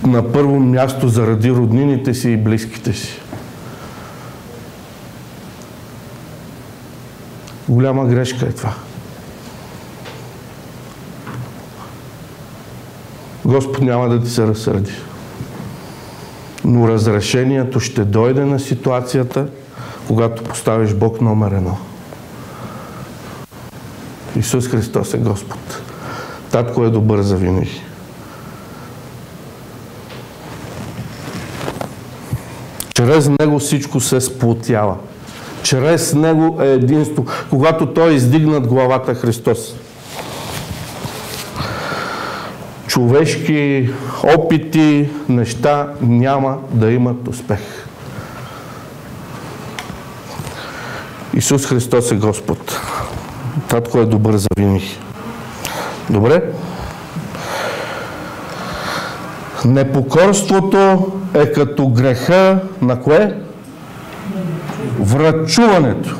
на първо място заради роднините си и близките си. Голяма грешка е това. Господ няма да ти се разсърди. Но разрешението ще дойде на ситуацията, когато поставиш Бог номер 1. Исус Христос е Господ. Татко е добър за винаги. Чрез него всичко се сплотява. Чрез него е единство, когато той е издигнат главата Христос. Човешки опити, неща няма да имат успех. Исус Христос е Господ. Татко е добър за винаги. Добре? Непокорството е като греха на кое? Врачуването.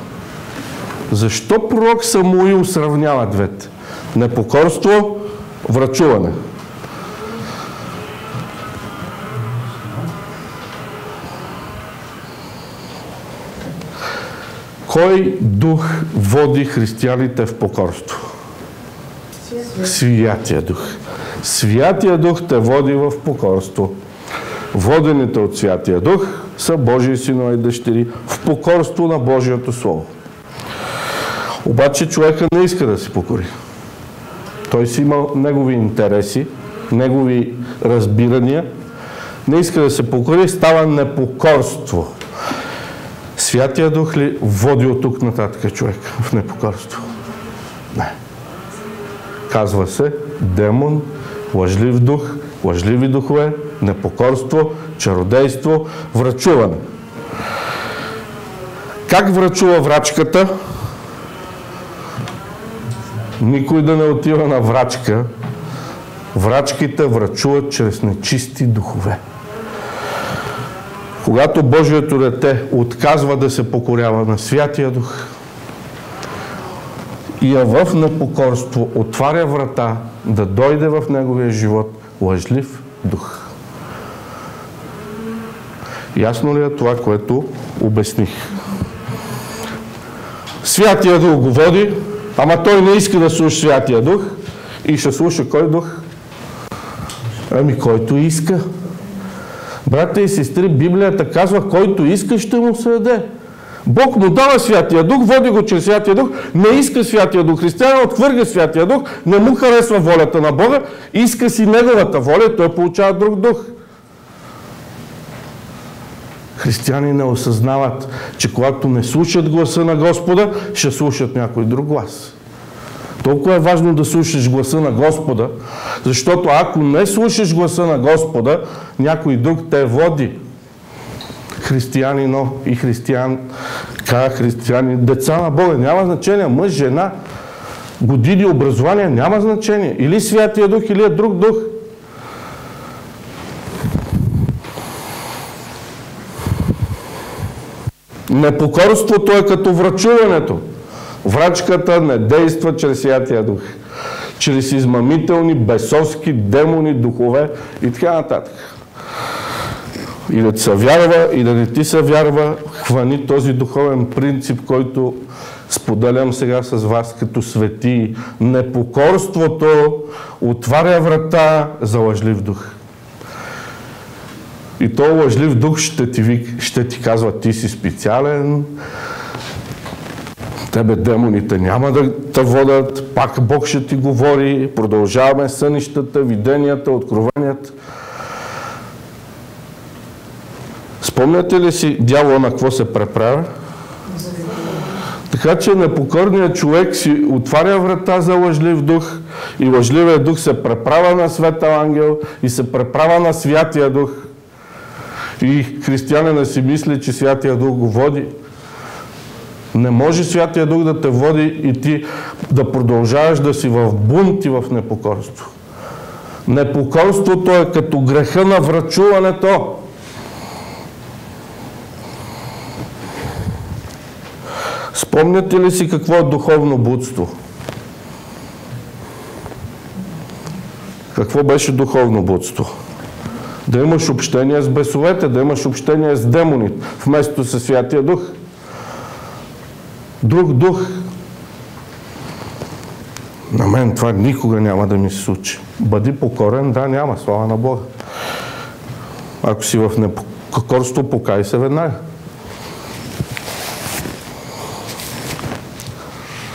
Защо пророк Самуил сравнява двете? Непокорство, врачуване. Кой дух води християните в покорство? Святия дух. Святия дух те води в покорство. Водените от Святия дух са Божии синове и дъщери в покорство на Божието Слово. Обаче човека не иска да се покори. Той си има негови интереси, негови разбирания. Не иска да се покори, става непокорство. Святия дух ли води от тук нататък човек в непокорство? Не. Казва се демон, лъжлив дух, лъжливи духове, непокорство, чародейство, врачуване. Как врачува врачката? Никой да не отива на врачка. Врачките врачуват чрез нечисти духове. Когато Божието дете отказва да се покорява на Святия Дух и е в непокорство, отваря врата да дойде в неговия живот лъжлив дух. Ясно ли е това, което обясних? Святия Дух го води, ама той не иска да слуша Святия Дух и ще слуша кой дух? Ами който иска. Братя и сестри, Библията казва, който иска, ще му се даде. Бог му дава Святия Дух, води го чрез Святия Дух, не иска Святия Дух. Християнът отхвърля Святия Дух, не му харесва волята на Бога, иска си неговата воля, той получава друг дух. Християни не осъзнават, че когато не слушат гласа на Господа, ще слушат някой друг глас. Толкова е важно да слушаш гласа на Господа, защото ако не слушаш гласа на Господа, някой друг те води. Християнино и християни, деца на Бога, няма значение, мъж, жена, години, образование, няма значение. Или Святия Дух, или е друг дух. Непокорството е като врачуването. Врачката не действа чрез Святия Дух. Чрез измамителни, бесовски, демони, духове и така нататък. И да ти се вярва, и да не ти се вярва, хвани този духовен принцип, който споделям сега с вас като светии. Непокорството отваря врата за лъжлив дух. И то лъжлив дух ще ти казва, ти си специален, тебе демоните няма да те водят, пак Бог ще ти говори, продължаваме сънищата, виденията, откровенията. Спомняте ли си дявола на какво се преправя? Така че непокорният човек си отваря врата за лъжлив дух и лъжливият дух се преправя на Светъл Ангел и се преправя на Святия Дух. И християнина си мисли, че Святия Дух го води. Не може Святия Дух да те води и ти да продължаваш да си в бунт и в непокорство. Непокорството е като греха на врачуването. Спомняте ли си какво е духовно блудство? Какво беше духовно блудство? Да имаш общение с бесовете, да имаш общение с демоните, вместо със Святия Дух. Друг дух. На мен това никога няма да ми се случи. Бъди покорен, да, няма, слава на Бога. Ако си в непокорство, покай се веднага.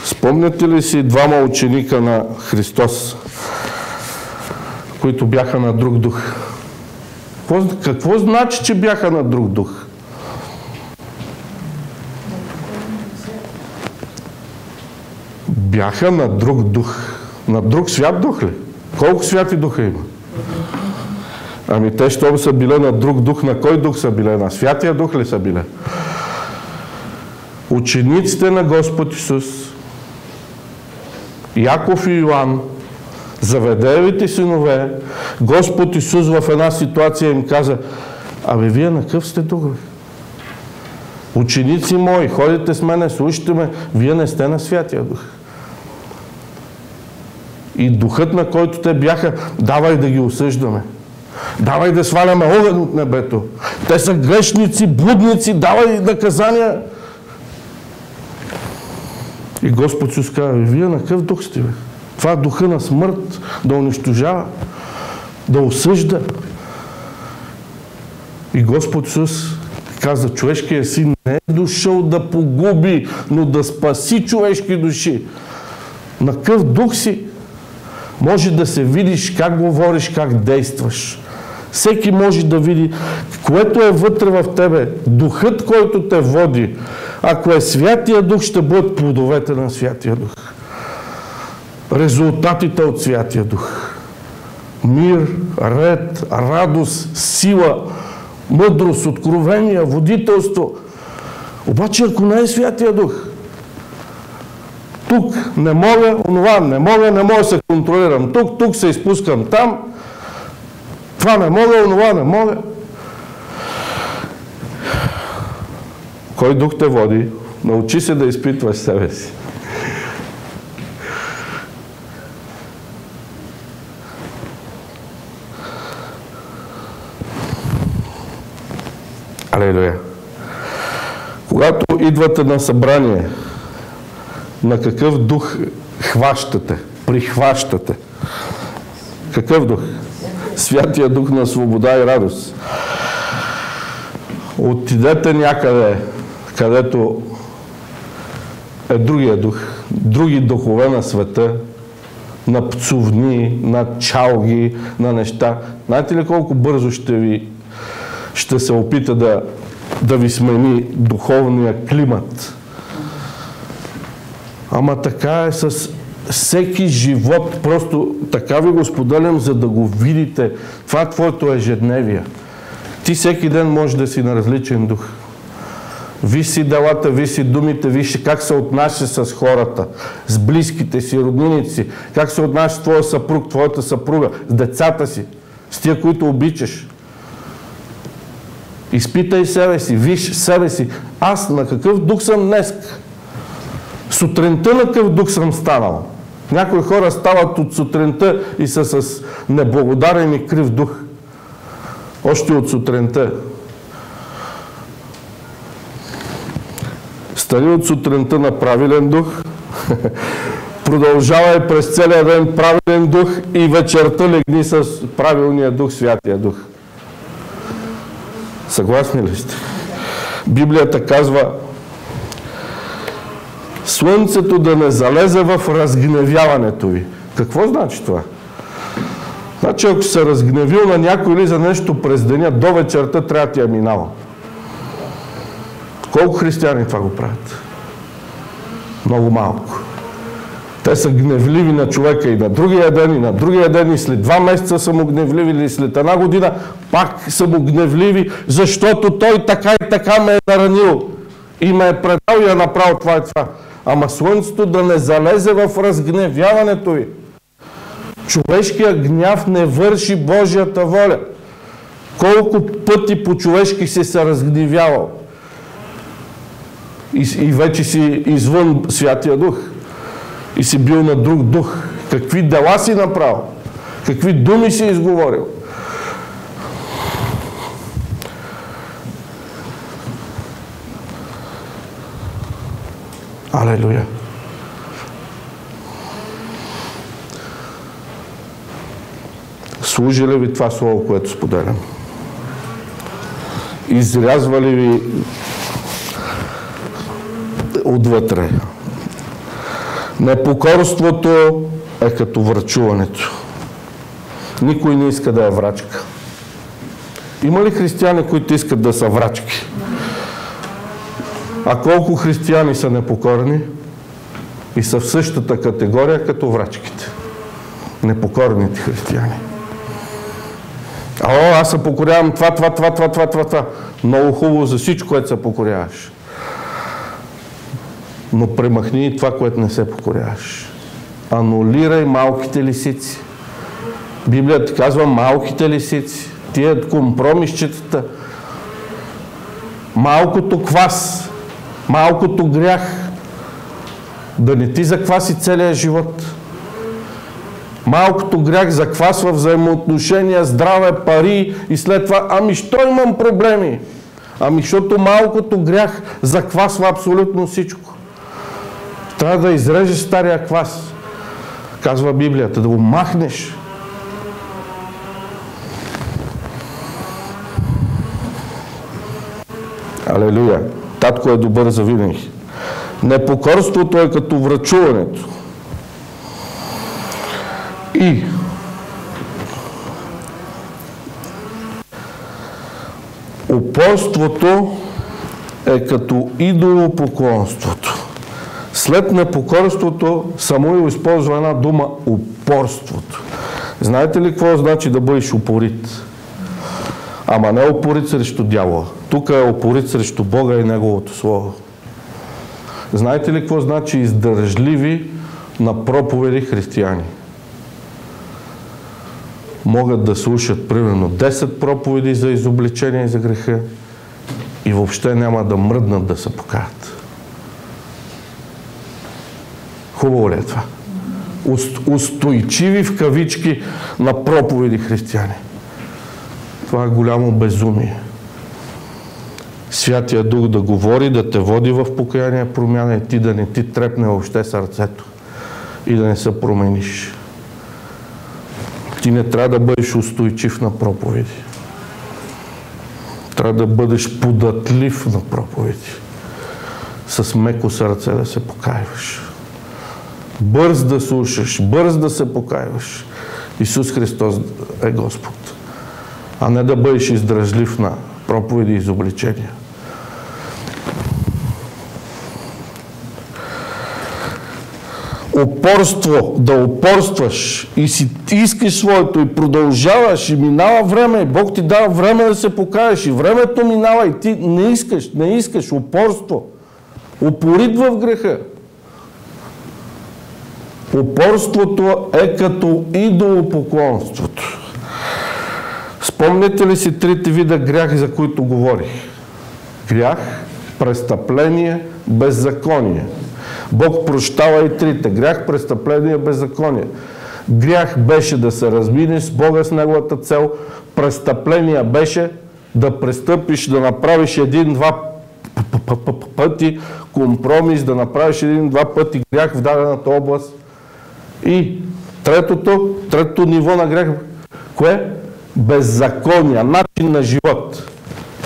Спомняте ли си двама ученика на Христос, които бяха на друг дух? Какво значи, че бяха на друг дух? бяха на друг дух. На друг свят дух ли? Колко святи духа има? Ами те, щом са биле на друг дух, на кой дух са биле? На Святия Дух ли са биле? Учениците на Господ Исус, Яков и Йоан, Заведеевите синове, Господ Исус в една ситуация им каза: абе, вие на къв сте дух? Ученици мои, ходите с мене, слушайте ме, вие не сте на Святия Дух. И духът, на който те бяха: давай да ги осъждаме. Давай да сваляме огън от небето. Те са грешници, блудници, давай наказания. И Господ Исус казва: вие на какъв дух сте? Това е духа на смърт, да унищожава, да осъжда. И Господ Исус каза: човешкият син не е дошъл да погуби, но да спаси човешки души. На какъв дух си? Може да се видиш как говориш, как действаш. Всеки може да види, което е вътре в тебе, духът, който те води. Ако е Святия Дух, ще бъдат плодовете на Святия Дух. Резултатите от Святия Дух. Мир, ред, радост, сила, мъдрост, откровение, водителство. Обаче, ако не е Святия Дух, тук не мога, онова не мога да се контролирам. Тук се изпускам там. Това не мога, онова не мога. Кой дух те води? Научи се да изпитваш себе си. Алелуя! Когато идвате на събрание, на какъв дух хващате, прихващате? Какъв дух? Святия Дух на свобода и радост. Отидете някъде, където е другия дух, други духове на света, на пцовни, на чалги, на неща. Знаете ли колко бързо ще се опита да ви смени духовния климат? Ама така е с всеки живот. Просто така ви го споделям, за да го видите. Това е твоето ежедневие. Ти всеки ден можеш да си на различен дух. Виж си делата, виж си думите, виж как се отнася с хората, с близките си, родниници, как се отнася с твоя съпруг, твоята съпруга, с децата си, с тия, които обичаш. Изпитай себе си, виж себе си. Аз на какъв дух съм днес? Сутринта на какъв дух съм станал? Някои хора стават от сутринта и са с неблагодарен и крив дух. Още от сутринта. Стани от сутринта на правилен дух, продължавай през целия ден правилен дух и вечерта легни с правилния дух, Святия Дух. Съгласни ли сте? Библията казва: слънцето да не залезе в разгневяването ви. Какво значи това? Значи, ако се разгневил на някой или за нещо през деня, до вечерта трябва да ти е минало. Колко християни това го правят? Много малко. Те са гневливи на човека и на другия ден, и на другия ден, и след 2 месеца са му гневливи, или след 1 година пак са му гневливи, защото той така и така ме е наранил и ме е предал и е направил това и това. Ама слънцето да не залезе в разгневяването ви. Човешкият гняв не върши Божията воля. Колко пъти по-човешки си се разгневявал и вече си извън Святия Дух и си бил на друг дух. Какви дела си направил? Какви думи си изговорил? Алелуя! Служи ли ви това слово, което споделям? Изрязва ли ви отвътре? Непокорството е като врачуването. Никой не иска да е врачка. Има ли християни, които искат да са врачки? А колко християни са непокорни? и са в същата категория като врачките. Непокорните християни. Аз се покорявам това. Много хубаво за всичко, което се покоряваш. Но премахни и това, което не се покоряваш. Анулирай малките лисици. Библията казва малките лисици. Тия компромисчетата. Малкото квас. Малкото грях. Да не ти закваси целия живот. Малкото грях заквасва взаимоотношения, здраве, пари и след това, що имам проблеми? Защото малкото грях заквасва абсолютно всичко. Трябва да изрежеш стария квас, казва Библията, да го махнеш. Алелуя! Татко е добър за винаги. Непокорството е като врачуването. И упорството е като идолопоклонството. След непокорството Самуил използва една дума упорството. Знаете ли какво значи да бъдеш упорит? Ама не упорит срещу дявола. Тук е упорит срещу Бога и Неговото Слово. Знаете ли какво значи издържливи на проповеди християни? Могат да слушат примерно 10 проповеди за изобличение и за греха и въобще няма да мръднат да се покаят. Хубаво ли е това? Устойчиви в кавички на проповеди християни. Това е голямо безумие. Святия Дух да говори, да те води в покаяние, промяна и ти да не ти трепне въобще сърцето и да не се промениш. Ти не трябва да бъдеш устойчив на проповеди. Трябва да бъдеш податлив на проповеди. С меко сърце да се покайваш. Бърз да слушаш, бърз да се покайваш. Исус Христос е Господ. А не да бъдеш издръжлив на проповеди и изобличения. Упорство, да упорстваш и си искаш своето и продължаваш и минава време и Бог ти дава време да се покаеш и времето минава и ти не искаш упорство. Упорит в греха. Упорството е като идолопоклонството. Спомняте ли си трите вида грях, за които говорих? Грях, престъпление, беззаконие. Бог прощава и трите. Грях, престъпление, беззаконие. Грях беше да се разминеш с Бога с Неговата цел. Престъпление беше да престъпиш, да направиш един-два пъти компромис, да направиш един-два пъти грях в дадената област. И третото ниво на грях, кое? Беззаконие, начин на живот.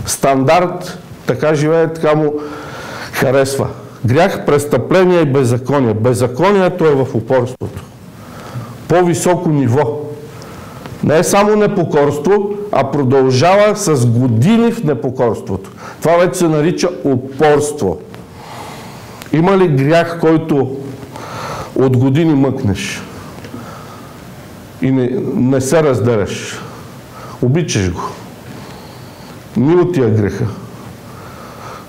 Стандарт, така живее, така му харесва. Грях, престъпление и беззаконие. Беззаконието е в упорството. По-високо ниво. Не е само непокорство, а продължава с години в непокорството. Това вече се нарича упорство. Има ли грях, който от години мъкнеш и не се разделяш? Обичаш го. Мил ти е греха.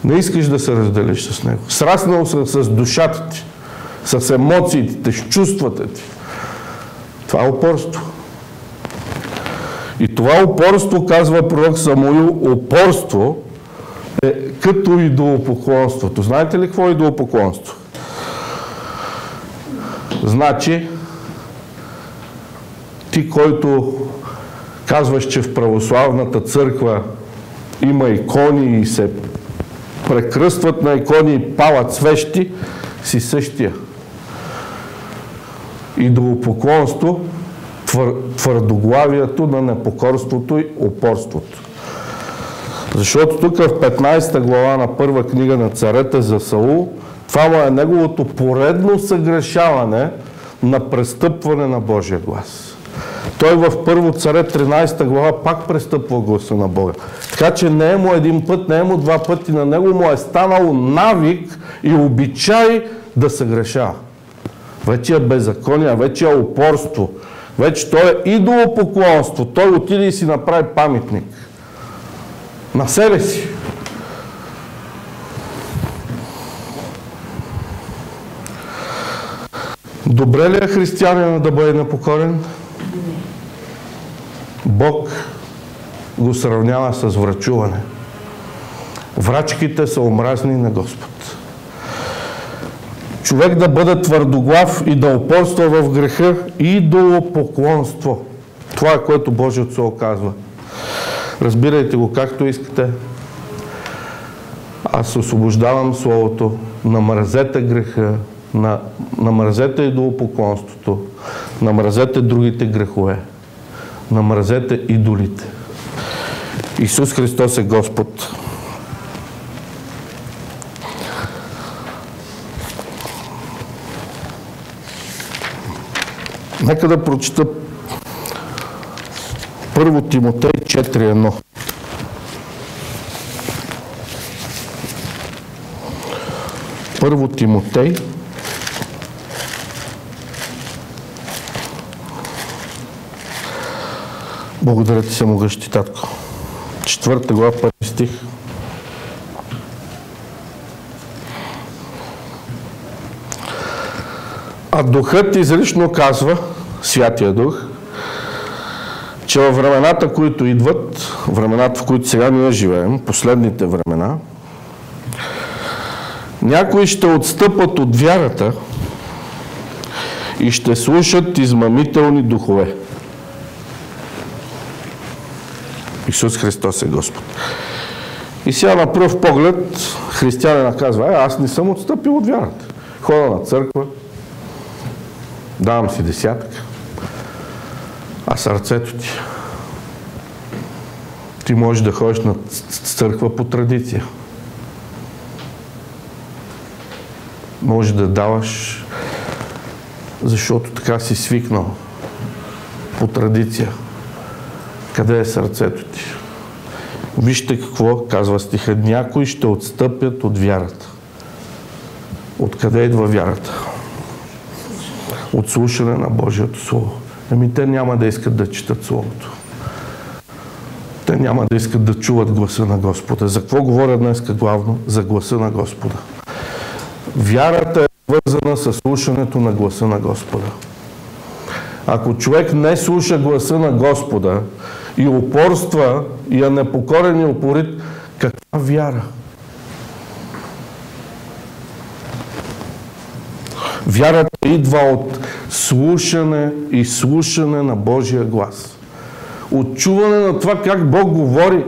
Не искаш да се разделиш с него. Сраснал с душата ти, с емоциите, с чувствата ти. Това е упорство. И това упорство, казва пророк Самуил, упорство е като идолопоклонството. Знаете ли какво е идолопоклонство? Значи, ти, който казваш, че в православната църква има икони и се прекръстват на икони и палят свещи, си същия. Идолопоклонство, твърдоглавието на непокорството и упорството. Защото тук в 15 глава на първа книга на царете за Саул, това му е неговото поредно съгрешаване на престъпване на Божия глас. Той в първо царе 13 глава пак престъпва гласа на Бога. Така че не е му един път, не е му два пъти, на него му е станало навик и обичай да се грешава. вече е беззаконие, вече е упорство, вече то е идолопоклонство. Той отиде и си направи паметник на себе си. Добре ли е християнина да бъде непокорен? Бог го сравнява с врачуване. Врачките са омразни на Господ. Човек да бъде твърдоглав и да упорства в греха, идолопоклонство. Това е, което Божието Слово казва. Разбирайте го както искате. Аз освобождавам Словото. Намразете греха, намразете идолопоклонството, намразете другите грехове, намразете идолите. Исус Христос е Господ. Нека да прочита 1 Тимотей 4:1. Първо Тимотей 4:1. Благодаря ти, всемогъщи татко. 4 глава, 1 стих. А Духът изрично казва, Святия Дух, че във времената, които идват, времената, в които сега ние живеем, последните времена, някои ще отстъпат от вярата и ще слушат измамителни духове. Исус Христос е Господ. И сега на пръв поглед християнина казва, аз не съм отстъпил от вярата. Хода на църква, давам си десятък, а сърцето ти. Ти можеш да ходиш на църква по традиция. Може да даваш, защото така си свикнал. По традиция. Къде е сърцето ти? Вижте какво казва стиха. Някои ще отстъпят от вярата. Откъде идва вярата? От слушане на Божието Слово. Те няма да искат да четат Словото. Те няма да искат да чуват гласа на Господа. За какво говоря днес главно? За гласа на Господа. Вярата е свързана с слушането на гласа на Господа. Ако човек не слуша гласа на Господа и упорства и е непокорен и упорит, каква вяра? Вярата идва от слушане и слушане на Божия глас. От чуване на това как Бог говори.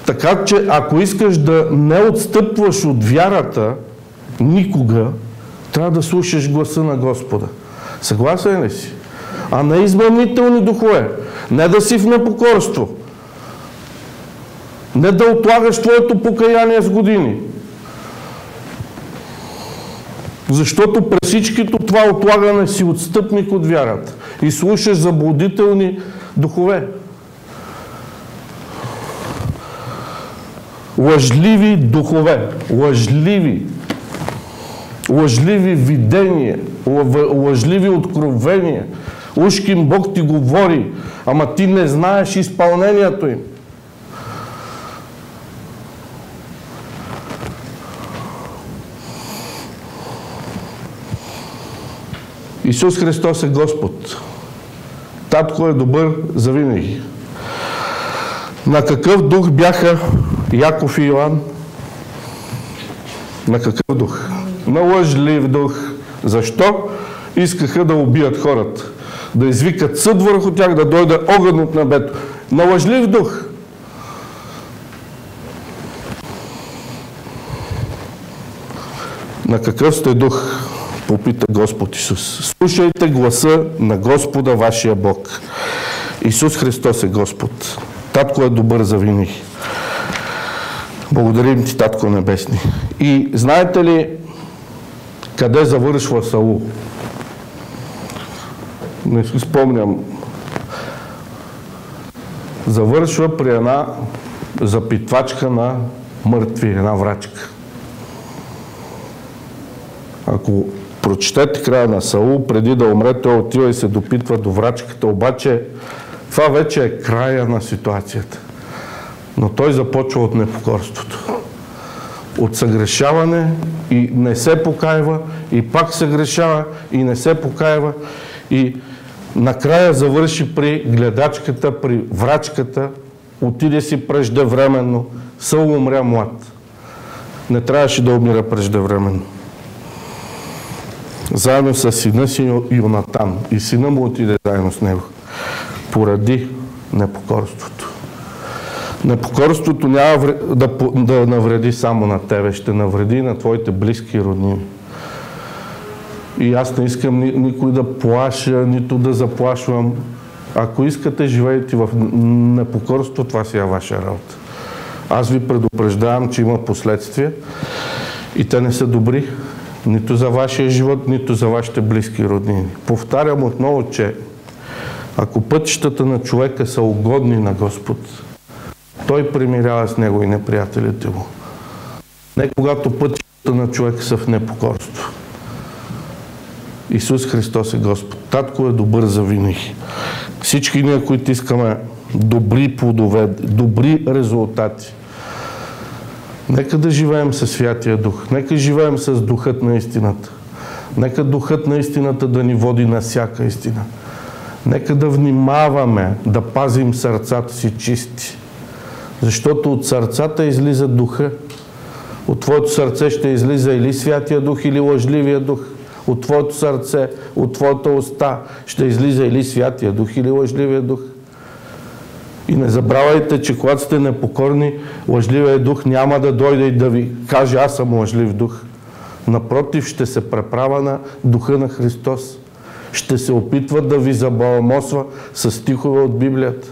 Така че ако искаш да не отстъпваш от вярата, никога трябва да слушаш гласа на Господа. Съгласен ли си? А не измамителни духове. Не да си в непокорство. Не да отлагаш твоето покаяние с години. Защото през всичкито това отлагане си отстъпник от вярата. И слушаш заблудителни духове. Лъжливи духове. Лъжливи. Лъжливи видения. Лъжливи откровения. Ушким Бог ти говори, ама ти не знаеш изпълнението им. Исус Христос е Господ. Татко е добър завинаги. На какъв дух бяха Яков и Йоан? На какъв дух? На лъжлив дух. Защо? Искаха да убият хората. Да извикат съд върху тях, да дойде огън от небето. На лъжлив дух. На какъв сте дух? Попита Господ Исус. Слушайте гласа на Господа вашия Бог. Исус Христос е Господ. Татко е добър завинаги. Благодарим ти, Татко Небесни. И знаете ли къде завършва Саул? Не си спомням. Завършва при една запитвачка на мъртви, една врачка. Ако Прочетете края на Саул, преди да умре, той отива и се допитва до врачката, обаче това вече е края на ситуацията. Но той започва от непокорството. От съгрешаване и не се покайва, и пак съгрешава и не се покайва, и накрая завърши при гледачката, при врачката, отиде си преждевременно. Саул умря млад. Не трябваше да умира преждевременно. Заедно с сина си Йонатан. И сина му отиде заедно с него. Поради непокорството. Непокорството няма да навреди само на тебе, ще навреди и на твоите близки и роднини. И аз не искам никой да плаша, нито да заплашвам. Ако искате, живейте в непокорство, това си е ваша работа. Аз ви предупреждавам, че има последствия и те не са добри нито за вашия живот, нито за вашите близки и роднини. Повтарям отново, че ако пътищата на човека са угодни на Господ, той примирява с него и неприятелите му. Не когато пътищата на човека са в непокорство. Исус Христос е Господ. Татко е добър завинаги. Всички ние, които искаме добри плодове, добри резултати, нека да живеем със Святия Дух. Нека живеем с Духът на истината. Нека Духът на истината да ни води на всяка истина. Нека да внимаваме, да пазим сърцата си чисти. Защото от сърцата излиза Духа. От твоето сърце ще излиза или Святия Дух, или лъжливия Дух. От твоето сърце, от твоята уста ще излиза или Святия Дух, или лъжливия Дух. И не забравяйте, че когато сте непокорни, лъжливия Дух няма да дойде и да ви каже: аз съм лъжлив дух. Напротив, ще се преправя на Духа на Христос. Ще се опитва да ви забаламосва с стихове от Библията.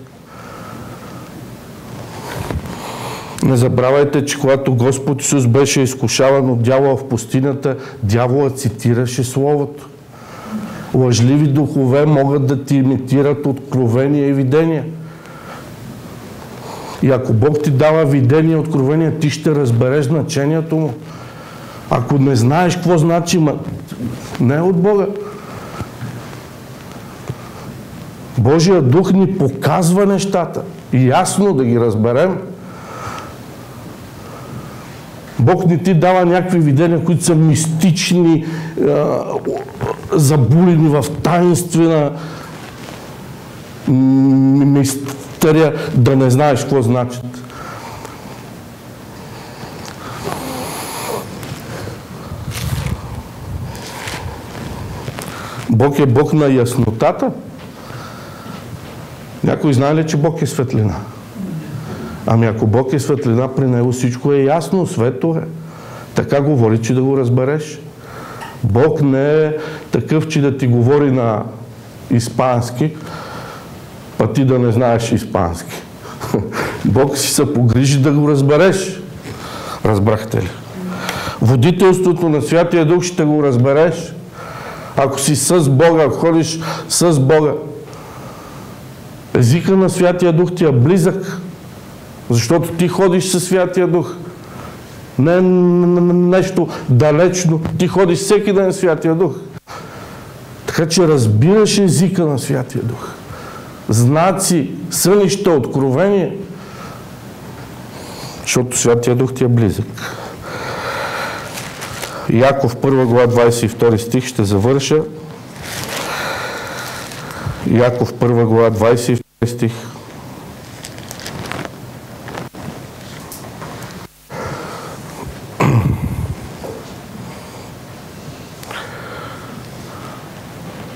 Не забравяйте, че когато Господ Исус беше изкушаван от дявола в пустинята, дяволът цитираше Словото. Лъжливи духове могат да ти имитират откровения и видения. И ако Бог ти дава видение и откровения, ти ще разбереш значението му. Ако не знаеш какво значи, не е от Бога. Божия Дух ни показва нещата. И ясно да ги разберем. Бог не ти дава някакви видения, които са мистични, забулени в таинствена мистерия, да не знаеш какво значат. Бог е Бог на яснотата. Някой знае ли, че Бог е светлина? Ами ако Бог е светлина, при него всичко е ясно, светло е. Така говори, че да го разбереш. Бог не е такъв, че да ти говори на испански, а ти да не знаеш испански. Бог си се погрижи да го разбереш. Разбрахте ли? Водителството на Святия Дух ще го разбереш. Ако си с Бога, ако ходиш с Бога, езика на Святия Дух ти е близък, защото ти ходиш със Святия Дух. Не е нещо далечно. Ти ходиш всеки ден Святия Дух. Така че разбираш езика на Святия Дух. Знаци, сънища, откровение. Защото Святия Дух ти е близък. Яков 1 глава 22 стих ще завърша. Яков 1 глава 22 стих.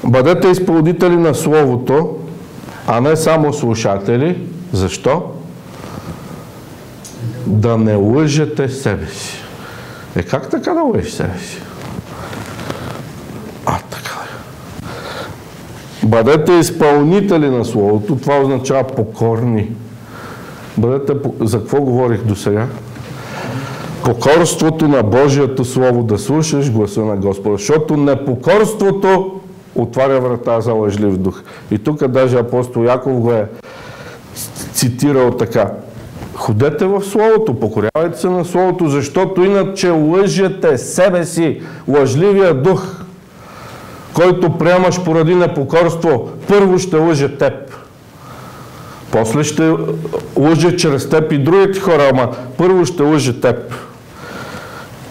Бъдете изпълнители на Словото, а не само слушатели. Защо? Да не лъжете себе си. Как така да лъжеш себе си? Така. Бъдете изпълнители на Словото. Това означава покорни. За какво говорих досега? Покорството на Божието Слово, да слушаш гласа на Господа. Защото непокорството отваря врата за лъжлив дух. И тук даже апостол Яков го е цитирал така. Ходете в Словото, покорявайте се на Словото, защото иначе лъжете себе си, лъжливия дух. който приемаш поради непокорство, първо ще лъже теб. После ще лъже чрез теб и другите хора, ама първо ще лъже теб.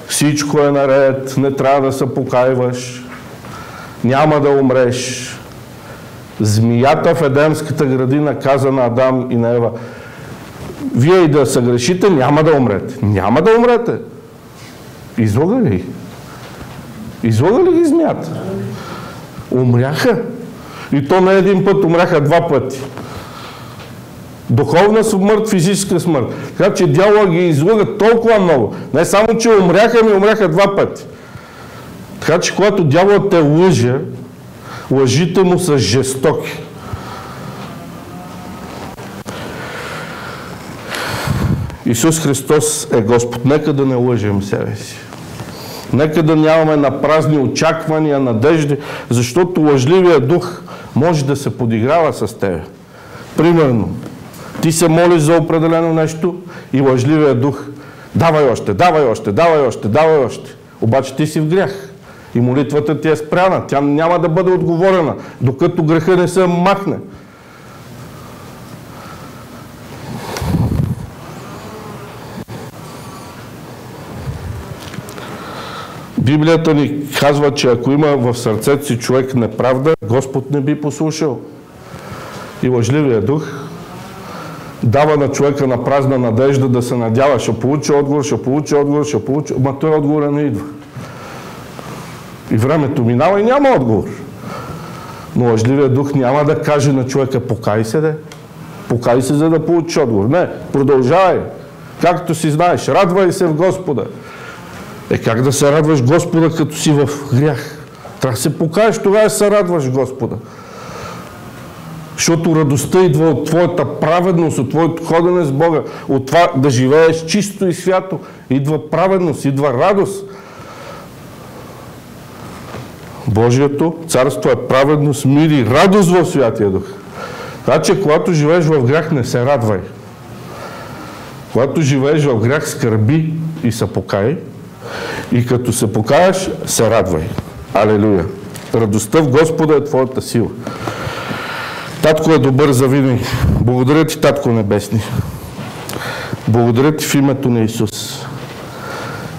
Всичко е наред, не трябва да се покайваш, няма да умреш. Змията в Едемската градина каза на Адам и на Ева: вие и да съгрешите, няма да умрете. Няма да умрете. Излага ли ги? Излага ли ги змията? Умряха. И то не един път, умряха два пъти. Духовна смърт, физическа смърт. Така че дявола ги излъга толкова много. Не само, че умряха, ми умряха два пъти. Така че когато дяволът те лъже, лъжите му са жестоки. Исус Христос е Господ. Нека да не лъжем себе си. Нека да нямаме напразни очаквания, надежди, защото лъжливият дух може да се подиграва с тебе. Примерно, ти се молиш за определено нещо и лъжливият дух: давай още, давай още, давай още, давай още. Обаче ти си в грях и молитвата ти е спряна. Тя няма да бъде отговорена, докато греха не се махне. Библията ни казва, че ако има в сърцето си човек неправда, Господ не би послушал. И лъжливият дух дава на човека на празна надежда да се надява: ще получи отговор, ще получи отговор, ще получи... Ма той отговора не идва. И времето минава и няма отговор. Но лъжливият дух няма да каже на човека: покай се, де. Покай се, за да получиш отговор. Не, продължавай. Както си знаеш, радвай се в Господа. Как да се радваш Господа, като си в грях? Трябва да се покаеш, тогава се радваш Господа. Защото радостта идва от твоята праведност, от твоето ходене с Бога, от това да живееш чисто и свято. Идва праведност, идва радост. Божието царство е праведност, мир и радост в Святия Дух. Така че, когато живееш в грях, не се радвай. Когато живееш в грях, скърби и се покай. И като се покаяш, се радвай. Алелуя! Радостта в Господа е твоята сила. Татко е добър завинаги. Благодаря ти, Татко Небесни. Благодаря ти в името на Исус.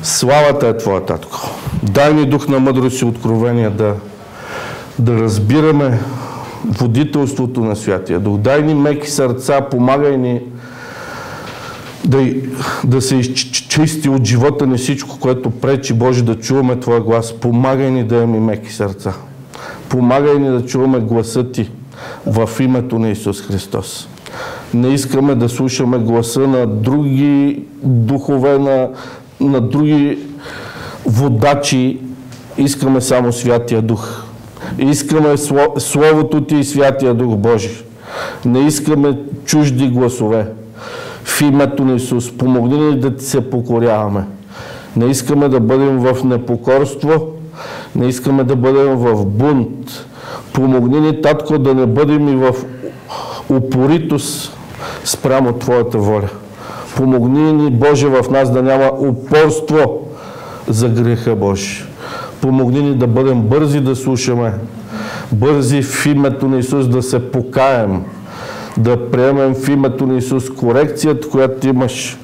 Славата е твоя, Татко. Дай ни дух на мъдрост и откровение да разбираме водителството на Святия Дух. Дай ни меки сърца, помагай ни да се изчисти от живота ни всичко, което пречи, Боже, да чуваме Твоя глас. Помагай ни да имаме меки сърца. Помагай ни да чуваме гласа Ти в името на Исус Христос. Не искаме да слушаме гласа на други духове, на други водачи. Искаме само Святия Дух. Искаме Словото Ти и Святия Дух Божи. Не искаме чужди гласове. В името на Исус, помогни ни да Ти се покоряваме. Не искаме да бъдем в непокорство, не искаме да бъдем в бунт. Помогни ни, Татко, да не бъдем и в упоритост спрямо Твоята воля. Помогни ни, Боже, в нас да няма упорство за греха, Боже. Помогни ни да бъдем бързи да слушаме, бързи в името на Исус да се покаем, да приемем в името на Исус корекцията, която имаш,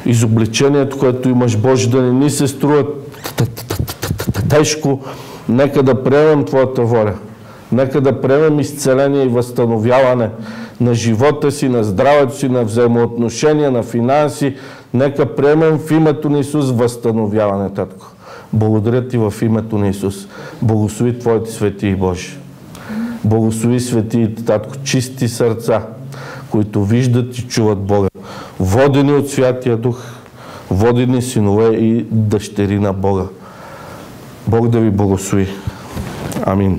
изобличението, което имаш, Боже, да не ни се струва тежко. Нека да приемем Твоята воля. Нека да приемем изцеление и възстановяване на живота си, на здравето си, на взаимоотношения, на финанси. Нека приемем в името на Исус възстановяване, Татко. Благодаря Ти в името на Исус. Благослови Твоите светии, Боже. Благослови светиите, Татко, чисти сърца, които виждат и чуват Бога. Водени от Святия Дух, водени синове и дъщери на Бога. Бог да ви благослови. Амин.